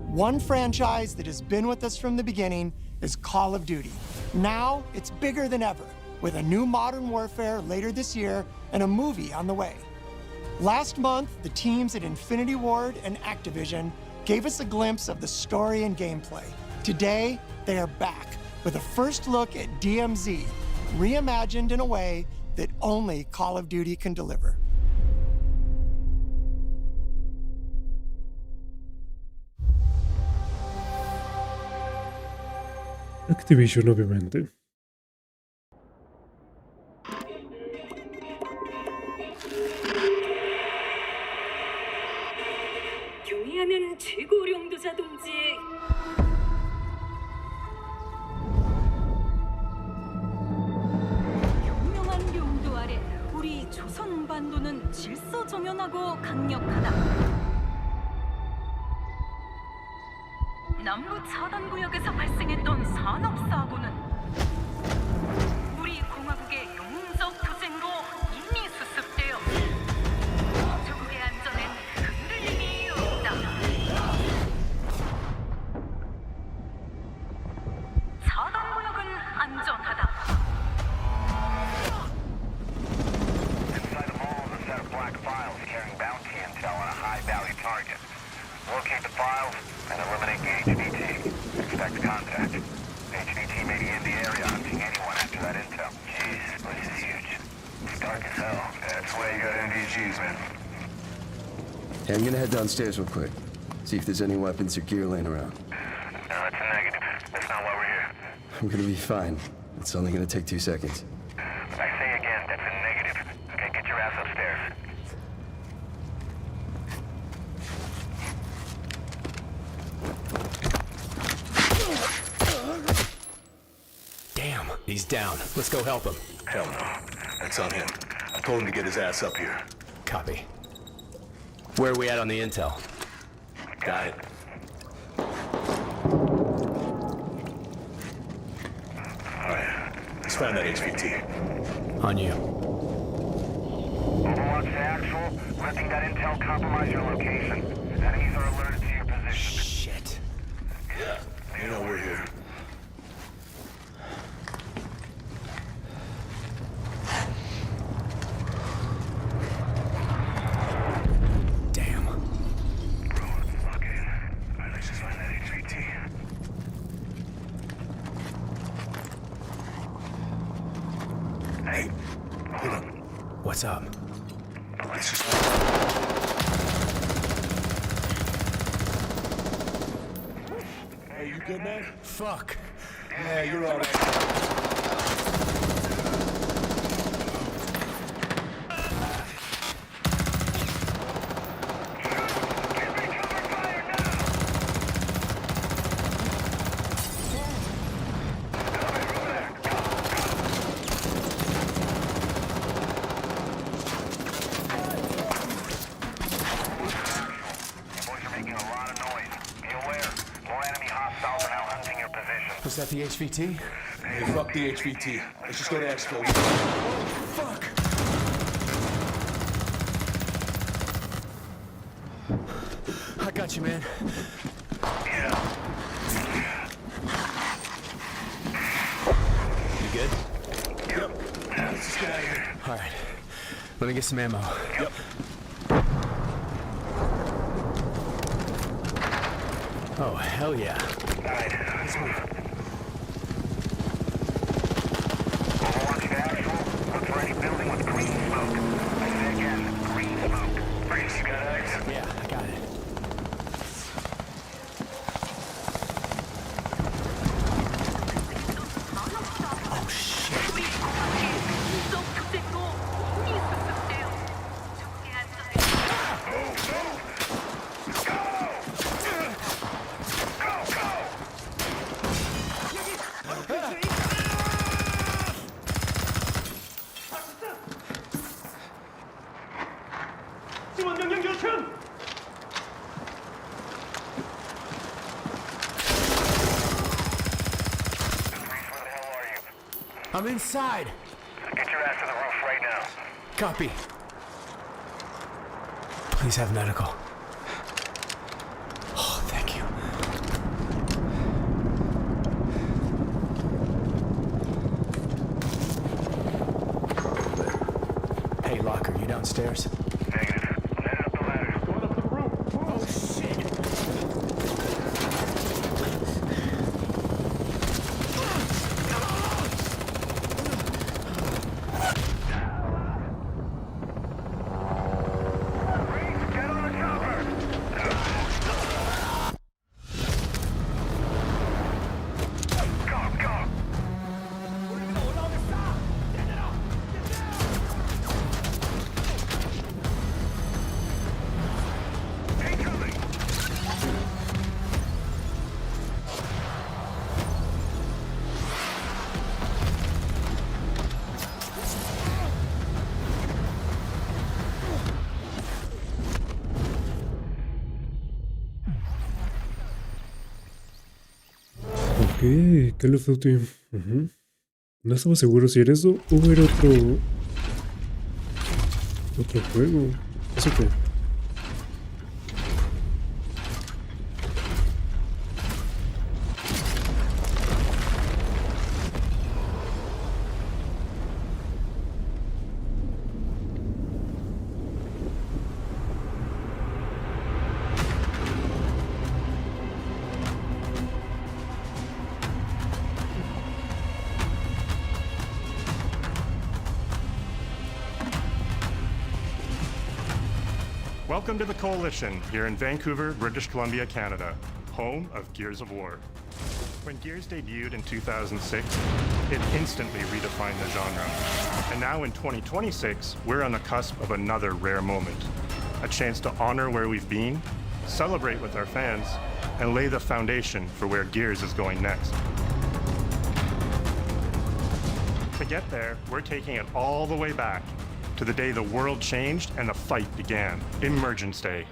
one franchise that has been with us from the beginning is Call of Duty. Now, it's bigger than ever, with a new Modern Warfare later this year and a movie on the way. Last month, the teams at Infinity Ward and Activision gave us a glimpse of the story and gameplay. Today, they are back with a first look at DMZ, reimagined in a way that only Call of Duty can deliver. Activision, obviamente. 경의하는 최고령도자 동지의 현명한 용도 아래 우리 조선 반도는 질서정연하고 강력하다. 남부 차단구역에서 발생했던 산업사고는 우리 공화국의 영웅적 투쟁으로 이미 수습되어 조국의 안전엔 흔들림이 없다. 차단구역은 안전하다. Inside the mall is a set of black files carrying bounty intel on a high-value target. Locate the files and eliminate the HVT. Expect contact. HVT may be in the area hunting anyone after that intel. Jeez, this is huge. It's dark as hell. That's why you got NVGs, man. Hey, I'm gonna head downstairs real quick. See if there's any weapons or gear laying around. No, that's a negative. That's not why we're here. I'm gonna be fine. It's only gonna take 2 seconds. I say again, that's a negative. Okay, get your ass upstairs. Damn, he's down. Let's go help him. Hell no. That's on him. I told him to get his ass up here. Copy. Where are we at on the intel? Got it. Alright, let's find that HVT. On you. Overwatch to actual. Letting that intel compromise your location. Enemies are alerted to your position. Shit. Yeah, you know we're here. Damn. Okay. Alright, let's just find that HVT. Hey, hold up. What's up? Let's just... Hey, you good, man? Fuck. Yeah, you're all right. Was that the HVT? Hey, fuck the HVT. Let's just go to Expo. Fuck! I got you, man. Yeah. You good? Yep. Let's just get out of here. All right. Let me get some ammo. Yep. Oh, hell yeah. All right, let's move. already building with green smoke. I say again, green smoke. Freeze, you got eggs? Yeah, I got it. Oh, shit. I'm inside. Get your ass to the roof right now. Copy. Please have medical. Oh, thank you. Hey, Locker, you downstairs? Negative. I'm headed up the ladder. Going up to the roof. Oh, shit. Ok, Call of Duty. No estaba seguro si era eso o era otro juego. ¿Eso qué? Welcome to the Coalition, here in Vancouver, British Columbia, Canada, home of Gears of War. When Gears debuted in 2006, it instantly redefined the genre. And now in 2026, we're on the cusp of another rare moment. A chance to honor where we've been, celebrate with our fans, and lay the foundation for where Gears is going next. To get there, we're taking it all the way back to the day the world changed and the fight began, Emergence Day.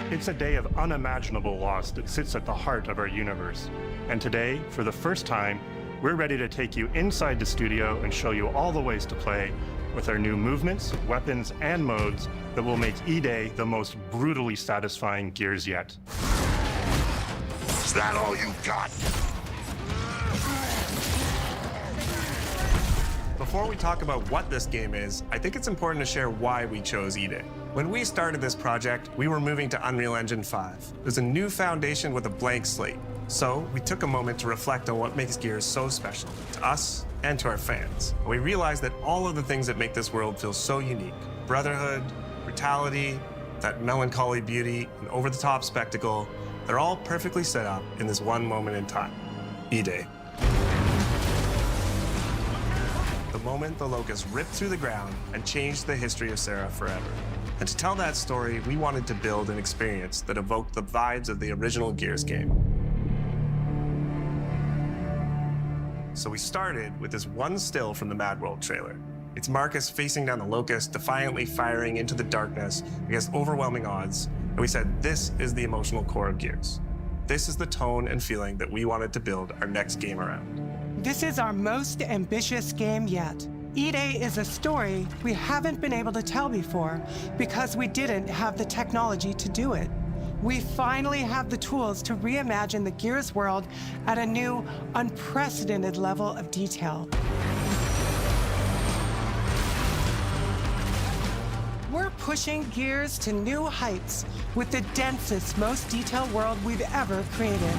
It's a day of unimaginable loss that sits at the heart of our universe. And today, for the first time, we're ready to take you inside the studio and show you all the ways to play with our new movements, weapons, and modes that will make E-Day the most brutally satisfying Gears yet. Is that all you got? Before we talk about what this game is, I think it's important to share why we chose E-Day. When we started this project, we were moving to Unreal Engine 5. It was a new foundation with a blank slate. So we took a moment to reflect on what makes Gears so special to us and to our fans. And we realized that all of the things that make this world feel so unique, brotherhood, brutality, that melancholy beauty, and over-the-top spectacle, they're all perfectly set up in this one moment in time, E-Day. The moment the Locust ripped through the ground and changed the history of Serra forever. And to tell that story, we wanted to build an experience that evoked the vibes of the original Gears game. So we started with this one still from the Mad World trailer. It's Marcus facing down the Locust, defiantly firing into the darkness against overwhelming odds. And we said, this is the emotional core of Gears. This is the tone and feeling that we wanted to build our next game around. This is our most ambitious game yet. E-Day is a story we haven't been able to tell before because we didn't have the technology to do it. We finally have the tools to reimagine the Gears world at a new, unprecedented level of detail. We're pushing Gears to new heights with the densest, most detailed world we've ever created.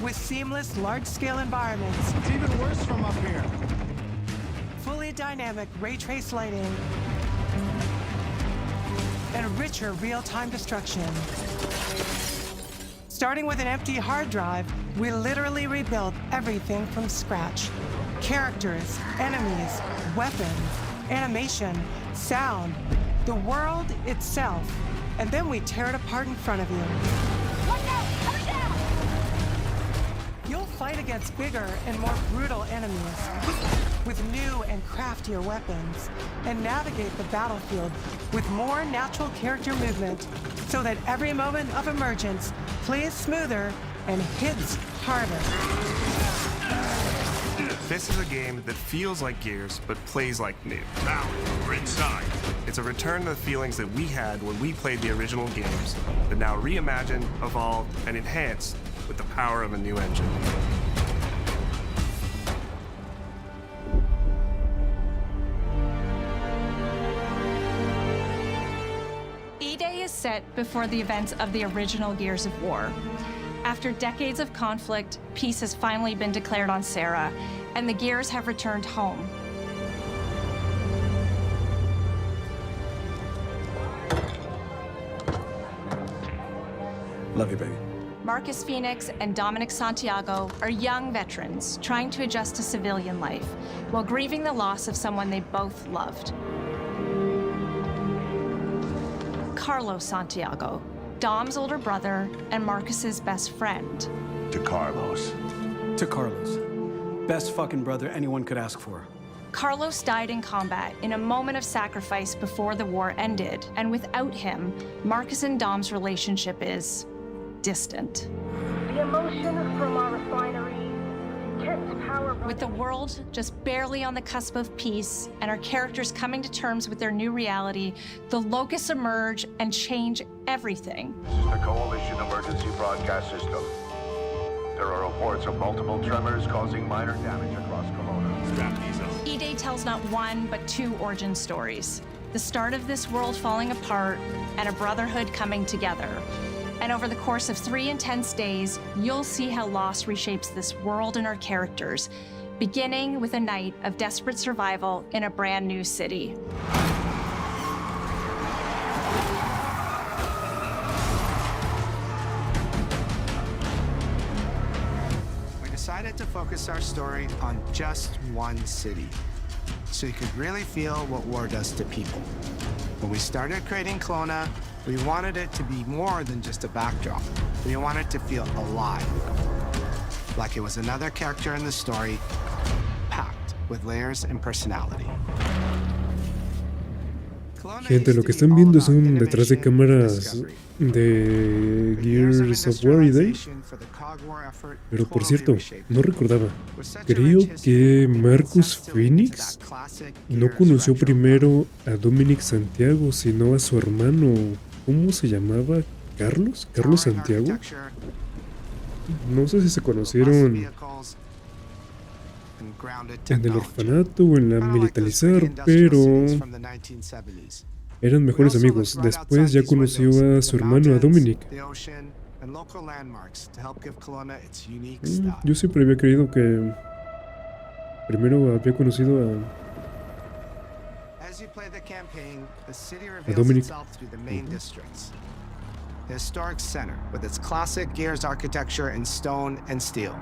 with seamless large-scale environments. It's even worse from up here. Fully dynamic ray trace lighting and richer real-time destruction. Starting with an empty hard drive, we literally rebuilt everything from scratch. Characters, enemies, weapons, animation, sound, the world itself. And then we tear it apart in front of you. Look out! Coming down! You'll fight against bigger and more brutal enemies with new and craftier weapons and navigate the battlefield with more natural character movement so that every moment of emergence plays smoother and hits harder. This is a game that feels like Gears, but plays like new. Now, we're inside. It's a return to the feelings that we had when we played the original games, but now reimagined, evolved, and enhanced with the power of a new engine. E-Day is set before the events of the original Gears of War. After decades of conflict, peace has finally been declared on Serra, and the Gears have returned home. Love you, baby. Marcus Phoenix and Dominic Santiago are young veterans trying to adjust to civilian life while grieving the loss of someone they both loved. Carlos Santiago, Dom's older brother and Marcus's best friend. To Carlos. To Carlos. Best fucking brother anyone could ask for. Carlos died in combat in a moment of sacrifice before the war ended, and without him, Marcus and Dom's relationship is distant. The emotion from our refinery kept power. With the world just barely on the cusp of peace and our characters coming to terms with their new reality, the locusts emerge and change everything. This is the Coalition Emergency Broadcast System. There are reports of multiple tremors causing minor damage across Kelowna. Strap these up. E-Day tells not one, but two origin stories. The start of this world falling apart and a brotherhood coming together. And over the course of 3 intense days, you'll see how loss reshapes this world and our characters, beginning with a night of desperate survival in a brand new city. We decided to focus our story on just one city, so you could really feel what war does to people. When we started creating Kelowna, we wanted it to be more than just a backdrop. We wanted to feel alive, like it was another character in the story, packed with layers and personality. Gente, lo que están viendo es un detrás de cámaras de Gears of War E-Day. Pero por cierto, no recordaba. Creo que Marcus Phoenix no conoció primero a Dominic Santiago, sino a su hermano. ¿Cómo se llamaba? ¿Carlos? ¿Carlos Santiago? No sé si se conocieron en el orfanato o en la militarizar, pero eran mejores amigos. Después ya conoció a su hermano, a Dominic. Yo siempre había creído que primero había conocido a Dominic. The historic center with its classic Gears architecture in stone and steel.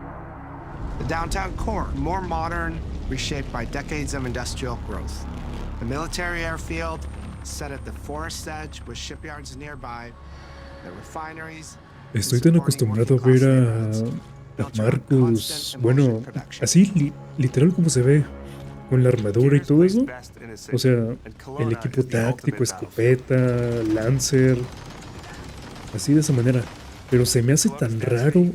The downtown core, more modern, reshaped by decades of industrial growth. The military airfield, set at the forest edge with shipyards nearby. The refineries. Estoy tan acostumbrado a ver a Marcus, bueno, así literal como se ve, con la armadura y todo eso. O sea, el equipo táctico, escopeta, lancer, así de esa manera. Pero se me hace tan raro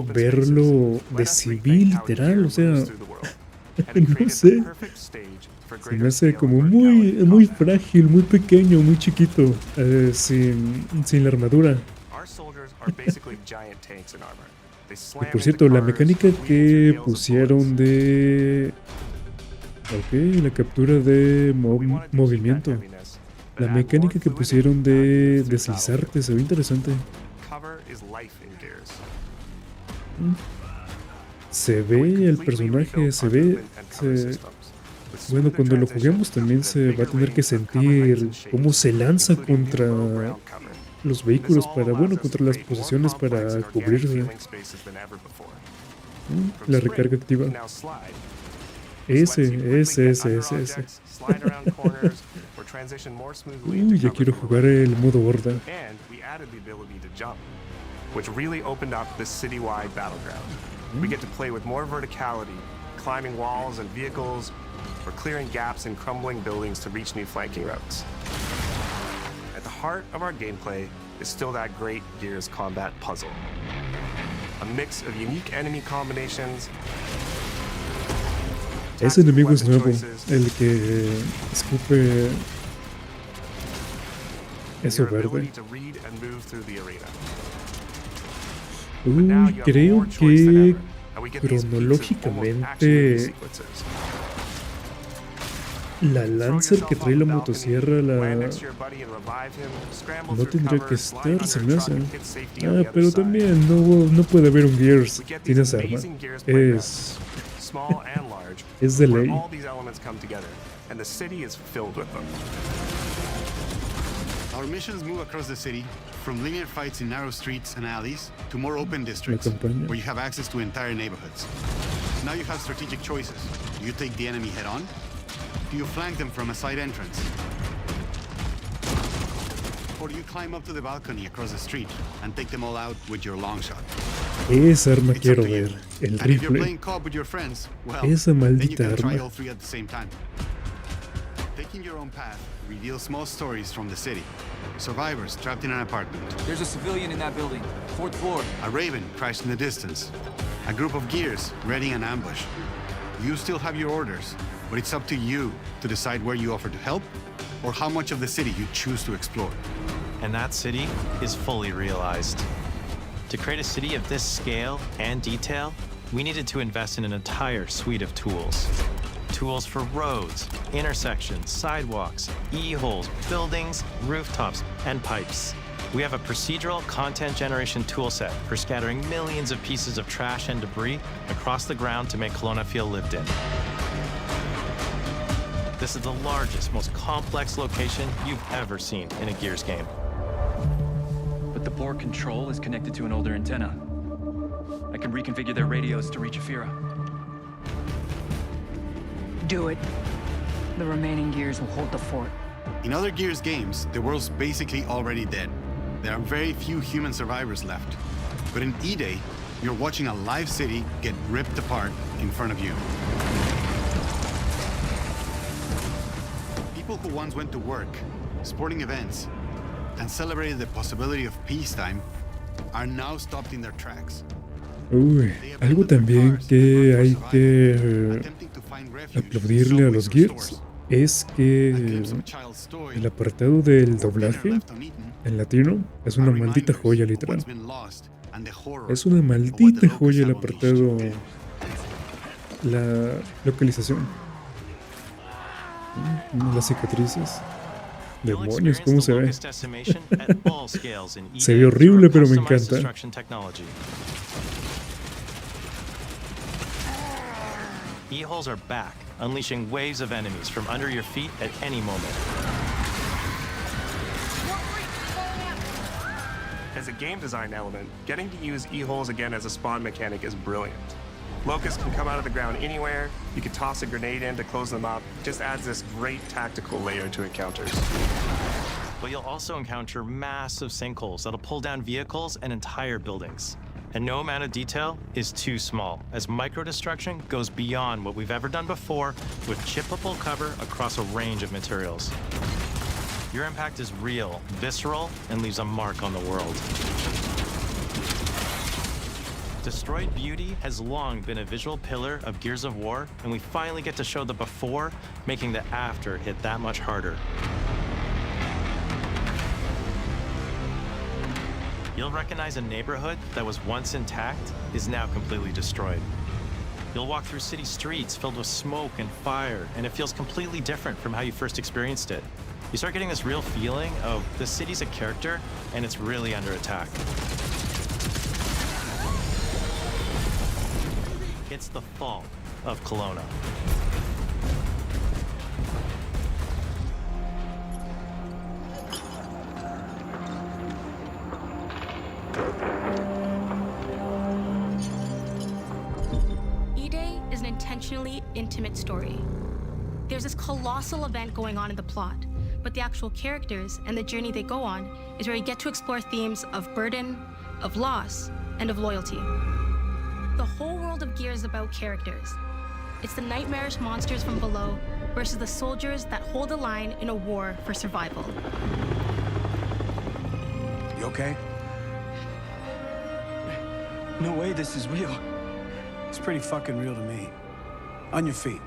verlo de civil, literal, o sea, no sé. Se me hace como muy frágil, muy pequeño, muy chiquito, sin la armadura. Y por cierto, la mecánica que pusieron de... Ok, la captura de movimiento. La mecánica que pusieron de deslizarte se ve interesante. Se ve el personaje, se ve... Bueno, cuando lo juguemos también se va a tener que sentir cómo se lanza contra los vehículos para, bueno, contra las posiciones para cubrirse. La recarga activa. Ese. Uy, ya quiero jugar el modo horda. Which really opened up this citywide battleground. We get to play with more verticality, climbing walls and vehicles, or clearing gaps in crumbling buildings to reach new flanking routes. At the heart of our gameplay is still that great Gears combat puzzle. A mix of unique enemy combinations. Ese enemigo es nuevo, el que escupe eso verde. Creo que cronológicamente la Lancer que trae la motosierra no tendría que estar, se me hace. Pero también no puede haber un Gears sin esa arma. Es de ley. Our missions move across the city, from linear fights in narrow streets and alleys to more open districts, where you have access to entire neighborhoods. Now you have strategic choices. Do you take the enemy head-on? Do you flank them from a side entrance? Or do you climb up to the balcony across the street and take them all out with your long shot? Esa arma quiero ver, el And if you're rifle. playing co-op with your friends, well, Esa then you maldita can try arma. all three at the same time. Taking your own path reveals small stories from the city. Survivors trapped in an apartment. There's a civilian in that building. 4th floor. A raven crashed in the distance. A group of gears readying an ambush. You still have your orders, but it's up to you to decide where you offer to help or how much of the city you choose to explore. And that city is fully realized. To create a city of this scale and detail, we needed to invest in an entire suite of tools. Tools for roads, intersections, sidewalks, e-holes, buildings, rooftops, and pipes. We have a procedural content generation toolset for scattering millions of pieces of trash and debris across the ground to make Kelowna feel lived in. This is the largest, most complex location you've ever seen in a Gears game. But the port control is connected to an older antenna. I can reconfigure their radios to reach Afira. Do it. The remaining Gears will hold the fort. In other Gears games, the world's basically already dead. There are very few human survivors left. But in E-Day, you're watching a live city get ripped apart in front of you. People who once went to work, sporting events, and celebrated the possibility of peacetime are now stopped in their tracks. Uy, algo también que hay que aplaudirle a los Gears es que el apartado del doblaje en latino es una maldita joya, literal. Es una maldita joya el apartado, la localización. Las cicatrices. Demonios, ¿cómo se ve? Se ve horrible, pero me encanta. E-holes are back, unleashing waves of enemies from under your feet at any moment. As a game design element, getting to use e-holes again as a spawn mechanic is brilliant. Locusts can come out of the ground anywhere, you can toss a grenade in to close them up, just adds this great tactical layer to encounters. But you'll also encounter massive sinkholes that'll pull down vehicles and entire buildings. And no amount of detail is too small, as micro-destruction goes beyond what we've ever done before with chippable cover across a range of materials. Your impact is real, visceral, and leaves a mark on the world. Destroyed Beauty has long been a visual pillar of Gears of War, and we finally get to show the before, making the after hit that much harder. You'll recognize a neighborhood that was once intact is now completely destroyed. You'll walk through city streets filled with smoke and fire, and it feels completely different from how you first experienced it. You start getting this real feeling of the city's a character, and it's really under attack. It's the fall of Kelowna. E-Day is an intentionally intimate story. There's this colossal event going on in the plot, but the actual characters and the journey they go on is where you get to explore themes of burden, of loss, and of loyalty. The whole world of Gears is about characters. It's the nightmarish monsters from below versus the soldiers that hold the line in a war for survival. You okay? No way this is real. It's pretty fucking real to me. On your feet.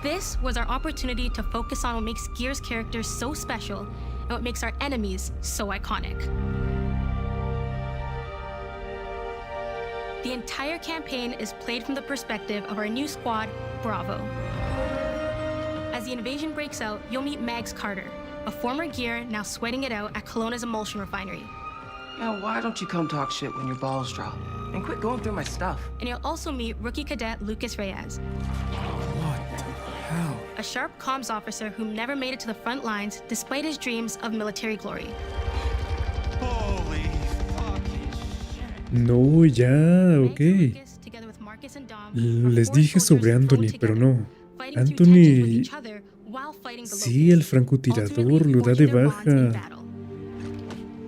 This was our opportunity to focus on what makes Gears characters so special and what makes our enemies so iconic. The entire campaign is played from the perspective of our new squad, Bravo. As the invasion breaks out, you'll meet Mags Carter, a former Gear now sweating it out at Kelowna's emulsion refinery. Now, why don't you come talk shit when your balls drop? And quit going through my stuff. And you'll also meet rookie cadet Lucas Reyes. What the hell? A sharp comms officer who never made it to the front lines despite his dreams of military glory. Holy No, ya, ok. Les dije sobre Anthony, pero no. Anthony... Sí, el francotirador lo da de baja.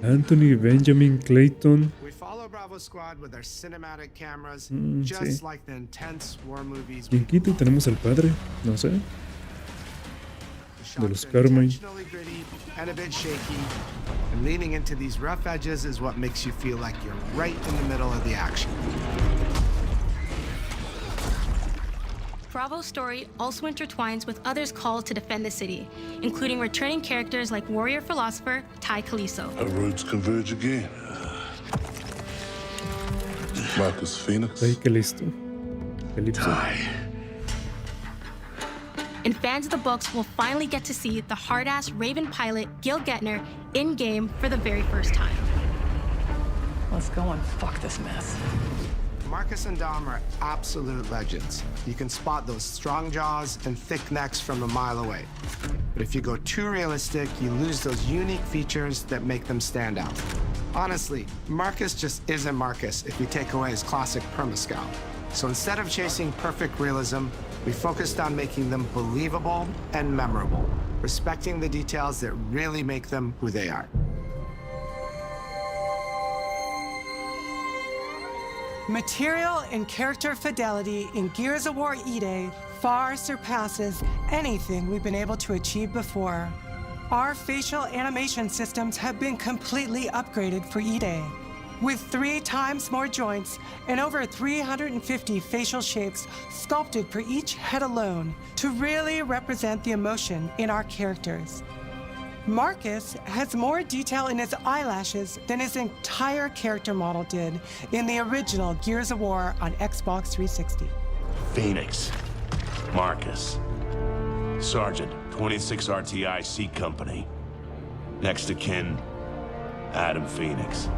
Anthony Benjamin Clayton. Sí. Y en Quito tenemos al padre, no sé. De los Carmine. And a bit shaky. And leaning into these rough edges is what makes you feel like you're right in the middle of the action. Bravo's story also intertwines with others called to defend the city, including returning characters like warrior philosopher Ty Caliso. Our roads converge again. Marcus Phoenix. Ay, qué listo. Calypso. And fans of the books will finally get to see the hard-ass Raven pilot Gil Gettner in-game for the very first time. Let's go and fuck this mess. Marcus and Dom are absolute legends. You can spot those strong jaws and thick necks from a mile away. But if you go too realistic, you lose those unique features that make them stand out. Honestly, Marcus just isn't Marcus if you take away his classic perma-scout. So instead of chasing perfect realism, we focused on making them believable and memorable, respecting the details that really make them who they are. Material and character fidelity in Gears of War E-Day far surpasses anything we've been able to achieve before. Our facial animation systems have been completely upgraded for E-Day, with 3 times more joints and over 350 facial shapes sculpted for each head alone to really represent the emotion in our characters. Marcus has more detail in his eyelashes than his entire character model did in the original Gears of War on Xbox 360. Phoenix. Marcus. Sergeant, 26 RTI C Company. Next of kin, Adam Phoenix.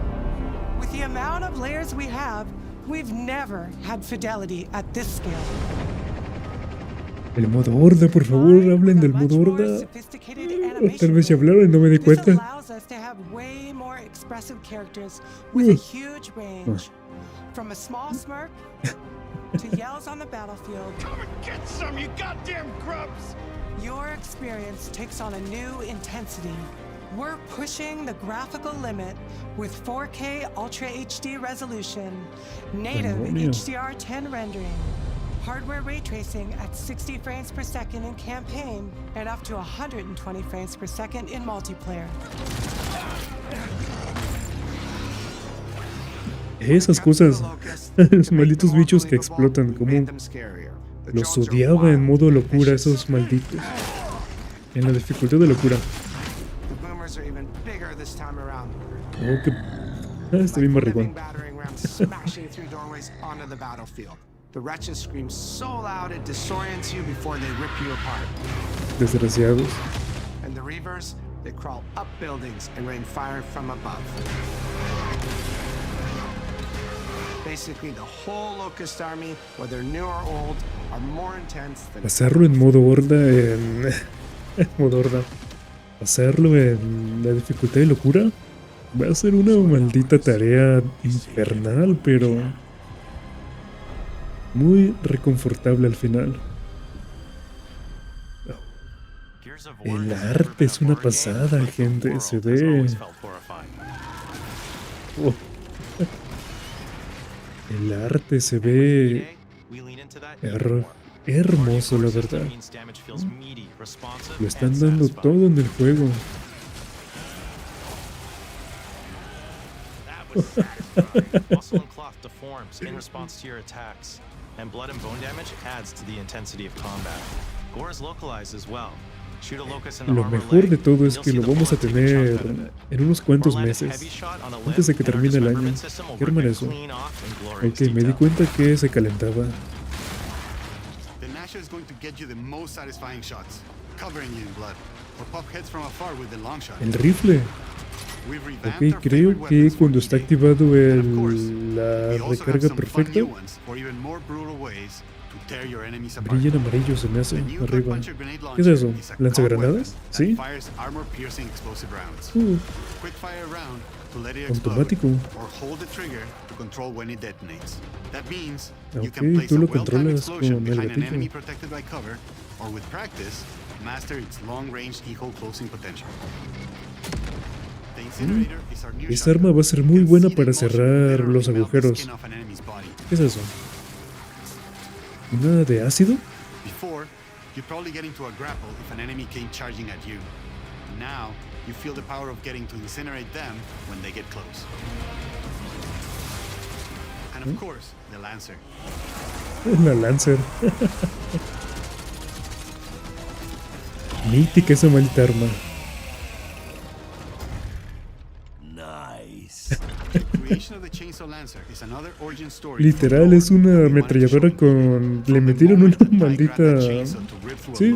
With the amount of layers we have, we've never had fidelity at this scale. El modo horda, por favor, hablen del modo horda. O tal vez ya hablaron y no me di cuenta. This allows us to have way more expressive characters with a huge range. From a small smirk to yells on the battlefield. Come and get some, you goddamn grubs! Your experience takes on a new intensity. We're pushing the graphical limit with 4K Ultra HD resolution, native HDR10 rendering, hardware ray tracing at 60 frames per second in campaign, and up to 120 frames per second in multiplayer. Esas cosas, los malditos bichos que explotan, como los odiaba en modo locura, esos malditos. En la dificultad de locura. Oh, que... está bien marrigón. The wretches scream so loud it disorients you before they rip you apart. Desgraciados. And the Reavers, they crawl up buildings and rain fire from above. They Basically, the whole Locust Army, whether new or old, are more intense than... Pasarlo en modo horda en... modo horda. Pasarlo en la dificultad de locura va a ser una maldita tarea infernal, pero muy reconfortable al final. El arte es una pasada, gente. Se ve... Oh. El arte se ve hermoso, la verdad. Lo están dando todo en el juego. Muscle and cloth deforms in response to your attacks, and blood and bone damage adds to the intensity of combat. Gore is localized as well. Shoot a locust in the Lo armor mejor leg, de todo and es you'll que see lo the vamos a bullet take a tener chunk out of it. en unos cuantos Or land a meses, heavy shot on a limb, antes de que and our termine el año. dismemberment system will ¿Qué rip hermano it eso? clean off in glorious Ok, me di detail. cuenta que se calentaba. The Nasha is going to get you the most satisfying shots, covering you in blood, or pop heads from afar with the long shot. El rifle. We've revamped Ok, our creo favorite que weapons for cuando está E-Day. activado And of course, la we also have recarga some fun perfecta, new ones for even more brutal ways to tear your enemies apart. brilla en amarillo, se me hace The new arriba. Puncher grenade ¿Qué es launcher eso? is a ¿Lanzagranadas? comp weapon ¿Sí? that fires armor-piercing explosive rounds. Quick fire round to let it explode, Automático. or hold the trigger to control when it detonates. That means you Ok, can place tú a lo well-timed controlas explosion con el behind an enemy gatillo. protected by cover, or with practice, master its long-range keyhole closing potential. The incinerator is our new Esa arma va a ser muy buena para cerrar los agujeros. ¿Qué es eso? ¿Una de ácido? Before, you'd probably get into a grapple if an enemy came charging at you. Now, you feel the power of getting to incinerate them when they get close. And of course, the Lancer. La Lancer. Mítica esa maldita arma. Literal es una ametralladora con... Le metieron una maldita... Sí,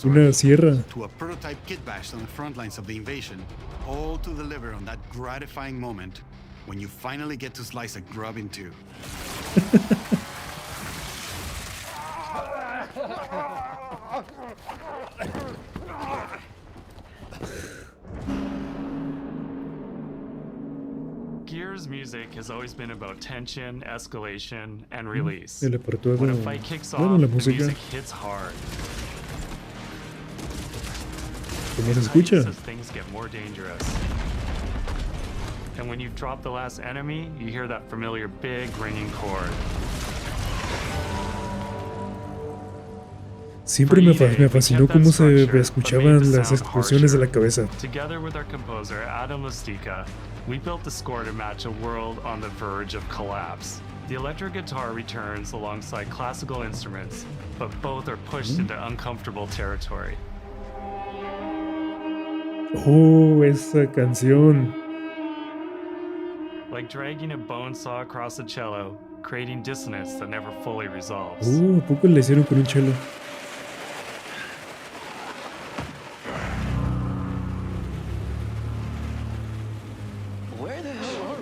una sierra. To a prototype kit bash on the front lines of the invasion, all to deliver on that gratifying moment when you finally get to slice a grub in two. Gears music has always been about tension, escalation, and release. El apartado... When a fight kicks Bueno, off, la the música. music hits hard. ¿Cómo se escucha? As things get more dangerous. And when you've dropped the last enemy, you hear that familiar big ringing chord. Siempre me fascinó cómo se escuchaban las explosiones de la cabeza. Together with our composer, Adam Lastica, we built the score to match a world on the verge of collapse. The electric guitar returns alongside classical instruments, but both are pushed into uncomfortable territory. Oh, esa canción. Like dragging a bone saw across a cello, creating dissonance that never fully resolves. ¿A poco le hicieron con un cello? Where the hell are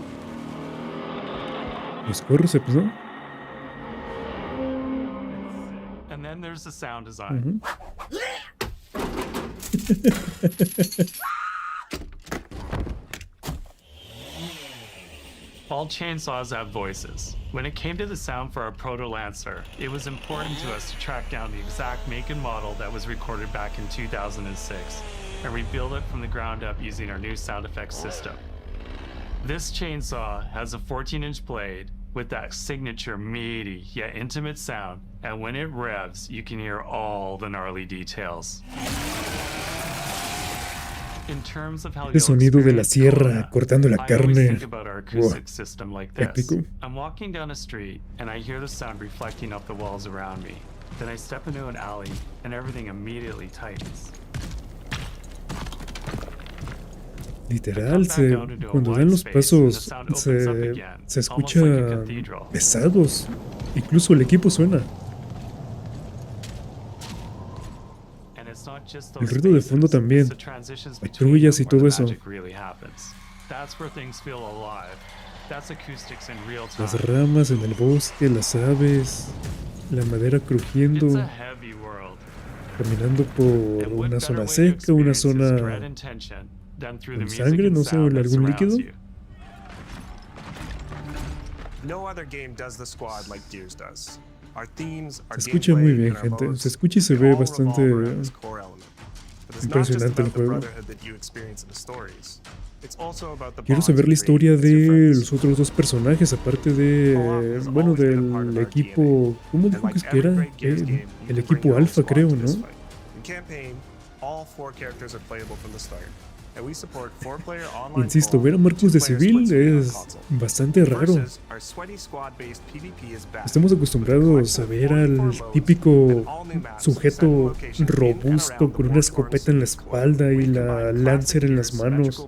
we? Los coros, ¿no? And then there's the sound design. All chainsaws have voices. When it came to the sound for our Proto Lancer, it was important to us to track down the exact make and model that was recorded back in 2006 and rebuild it from the ground up using our new sound effects system. This chainsaw has a 14-inch blade with that signature meaty yet intimate sound, and when it revs, you can hear all the gnarly details. El sonido de la sierra cortando la carne. Wow. Épico. I'm walking down a street and I hear the sound reflecting off the walls around me. Then I step into an alley and everything immediately tightens. Literal, cuando dan los pasos se escucha pesados. Incluso el equipo suena. El ruido de fondo también. Patrullas y todo eso. That's where things feel alive. That's acoustics in real time. Las ramas en el bosque, las aves, la madera crujiendo, It's a heavy world. caminando por And what una better zona way to seca, una experience this dread zona and tension than through the con music sangre, and no sé, sound that algún líquido. surrounds you. No other game does the squad like Gears does. Our themes, our Se escucha muy gameplay, bien, and our gente. modes, Se escucha y se they ve all bastante revolve around this core element. But it's not just impresionante el about the juego. brotherhood that you experience in the stories. It's also about the Quiero bonds saber you la create historia with your de friends. los otros dos personajes, aparte de, bueno, del equipo, ¿cómo dijo que era? El equipo alfa, creo, ¿no? In campaign, all 4 characters are playable from the start. And we support 4-player online Insisto, ver a Marcus de civil es bastante raro. Estamos acostumbrados a ver al típico sujeto robusto con una escopeta en la espalda y la Lancer en las manos,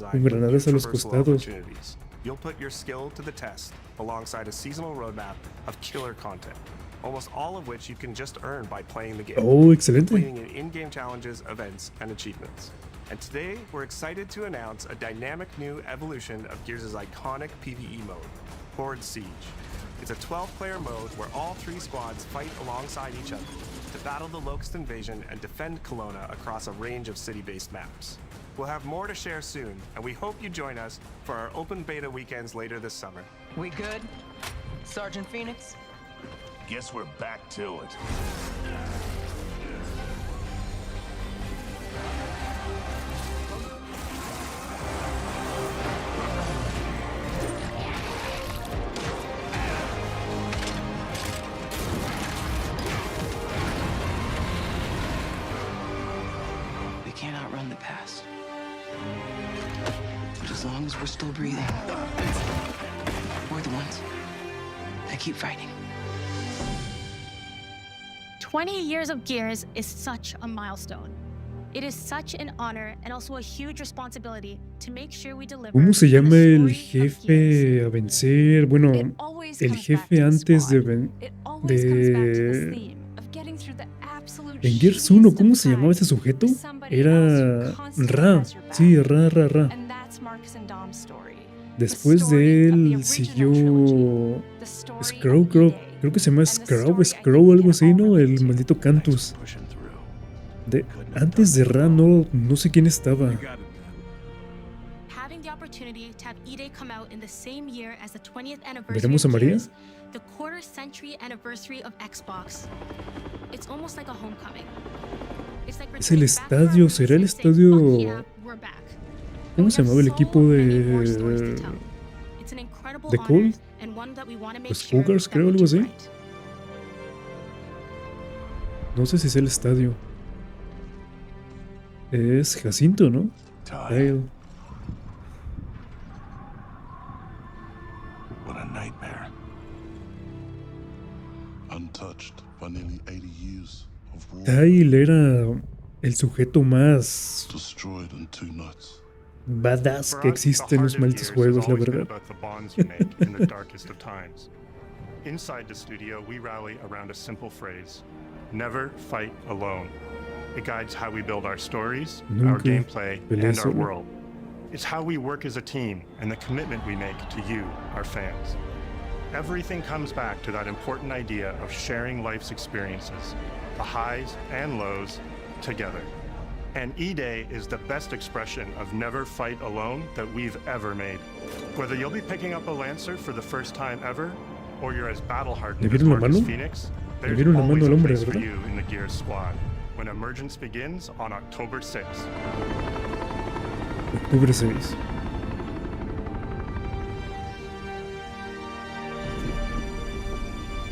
con granadas a los costados. You'll put your skill to the test alongside a seasonal roadmap of killer content, almost all of which you can just earn by playing the game. Oh, excelente. Completing in-game challenges, events, and achievements. And today, we're excited to announce a dynamic new evolution of Gears' iconic PvE mode, Horde Siege. It's a 12-player mode where all 3 squads fight alongside each other to battle the Locust invasion and defend Kelowna across a range of city-based maps. We'll have more to share soon, and we hope you join us for our open beta weekends later this summer. We good? Sergeant Phoenix? Guess we're back to it. We can't outrun the past. But as long as we're still breathing, we're the ones that keep fighting. 20 years of Gears is such a milestone. It is such an honor and also a huge responsibility to make sure we deliver. ¿Cómo se llama el jefe a vencer? Bueno, el jefe antes de en Gears 1, ¿cómo se llamaba ese sujeto? Era Ra. Sí, Ra. Después de él siguió Scrow, creo que se llama Scrow, algo así, ¿no? El maldito Cantus. Antes de Ra, no sé quién estaba. ¿Veremos a María? The quarter century anniversary of Xbox. It's almost like a homecoming. Es el estadio, ¿será el estadio? ¿Cómo se llamaba el equipo de Cold? Los Cougars, creo, algo así. No sé si es el estadio. Es Jacinto, ¿no? Dale. What a nightmare. Untouched by nearly 80 years of war. Tyle era el sujeto más Destroyed in 2 nights. badass que existe en los malditos juegos, la verdad. Inside the studio, we rally around a simple phrase: never fight alone. It guides how we build our stories, our gameplay, and our world. It's how we work as a team and the commitment we make to you, our fans. Everything comes back to that important idea of sharing life's experiences, the highs and lows, together. And E-Day is the best expression of never fight alone that we've ever made. Whether you'll be picking up a Lancer for the first time ever, or you're as battle-hardened as Marcus Phoenix, there's always a place for you in the Gears squad when Emergence begins on October 6th. Octubre 6.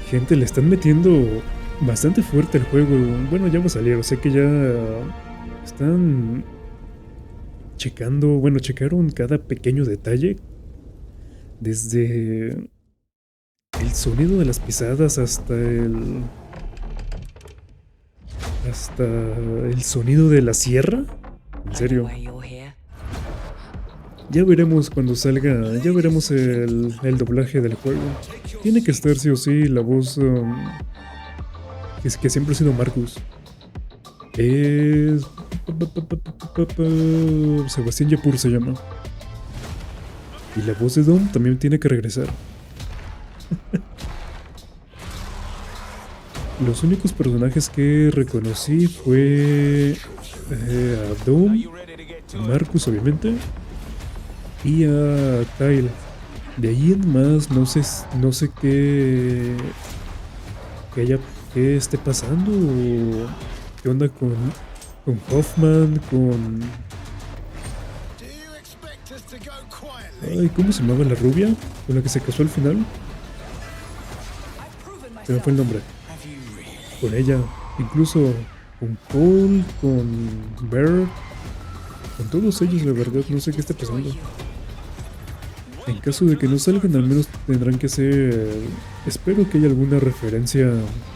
Gente, le están metiendo bastante fuerte el juego. Bueno, ya va a salir, o sea que ya están checando, bueno, checaron cada pequeño detalle. Desde el sonido de las pisadas hasta el sonido de la sierra. En serio. Ya veremos cuando salga, ya veremos el doblaje del juego. Tiene que estar sí o sí la voz que siempre ha sido Marcus. Es Sebastián Yapur se llama. Y la voz de Dom también tiene que regresar. Los únicos personajes que reconocí fue a Dom, a Marcus obviamente, y a Kyle. De ahí en más no sé qué esté pasando, o qué onda con Hoffman, ay, ¿cómo se llamaba la rubia con la que se casó al final? Se me fue el nombre. Con ella, incluso con Cole, con Bear, con todos ellos, la verdad, no sé qué está pasando. En caso de que no salgan, al menos tendrán que ser... Espero que haya alguna referencia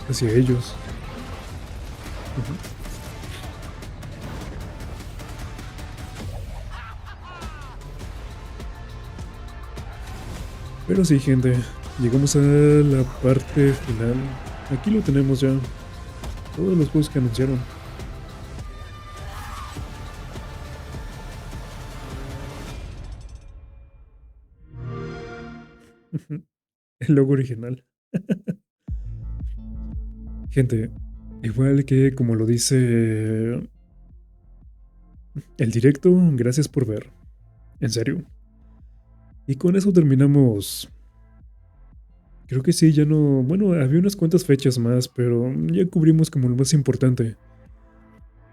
hacia ellos. Pero sí, gente, llegamos a la parte final. Aquí lo tenemos ya. Todos los juegos que anunciaron. El logo original. Gente, igual que como lo dice el directo, gracias por ver. En serio. Y con eso terminamos. Creo que sí, ya no... Bueno, había unas cuantas fechas más, pero ya cubrimos como lo más importante.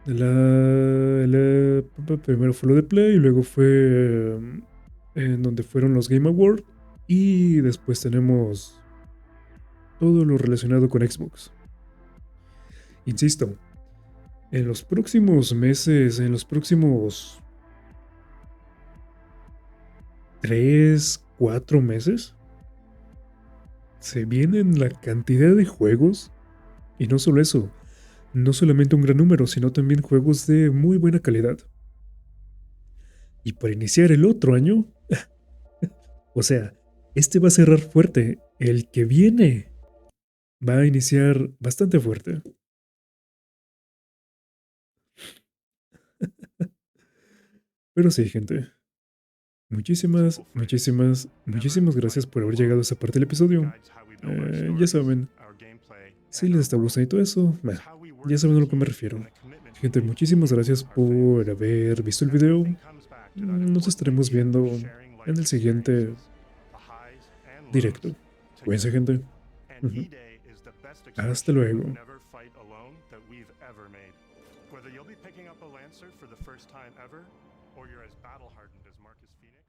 Primero fue lo de Play, y luego fue en donde fueron los Game Awards. Y después tenemos todo lo relacionado con Xbox. Insisto, en los próximos meses, en los próximos 3, 4 meses, se vienen la cantidad de juegos. Y no solo eso, no solamente un gran número, sino también juegos de muy buena calidad. Y para iniciar el otro año, o sea, este va a cerrar fuerte. El que viene va a iniciar bastante fuerte. Pero sí, gente. Muchísimas gracias por haber llegado a esa parte del episodio. Ya saben, si les está gustando y todo eso, ya saben a lo que me refiero. Gente, muchísimas gracias por haber visto el video. Nos estaremos viendo en el siguiente directo. Cuídense, gente. Hasta luego. Whether you'll be picking up a Lancer for the first time ever, or you're as battle-hardened as Marcus Phoenix,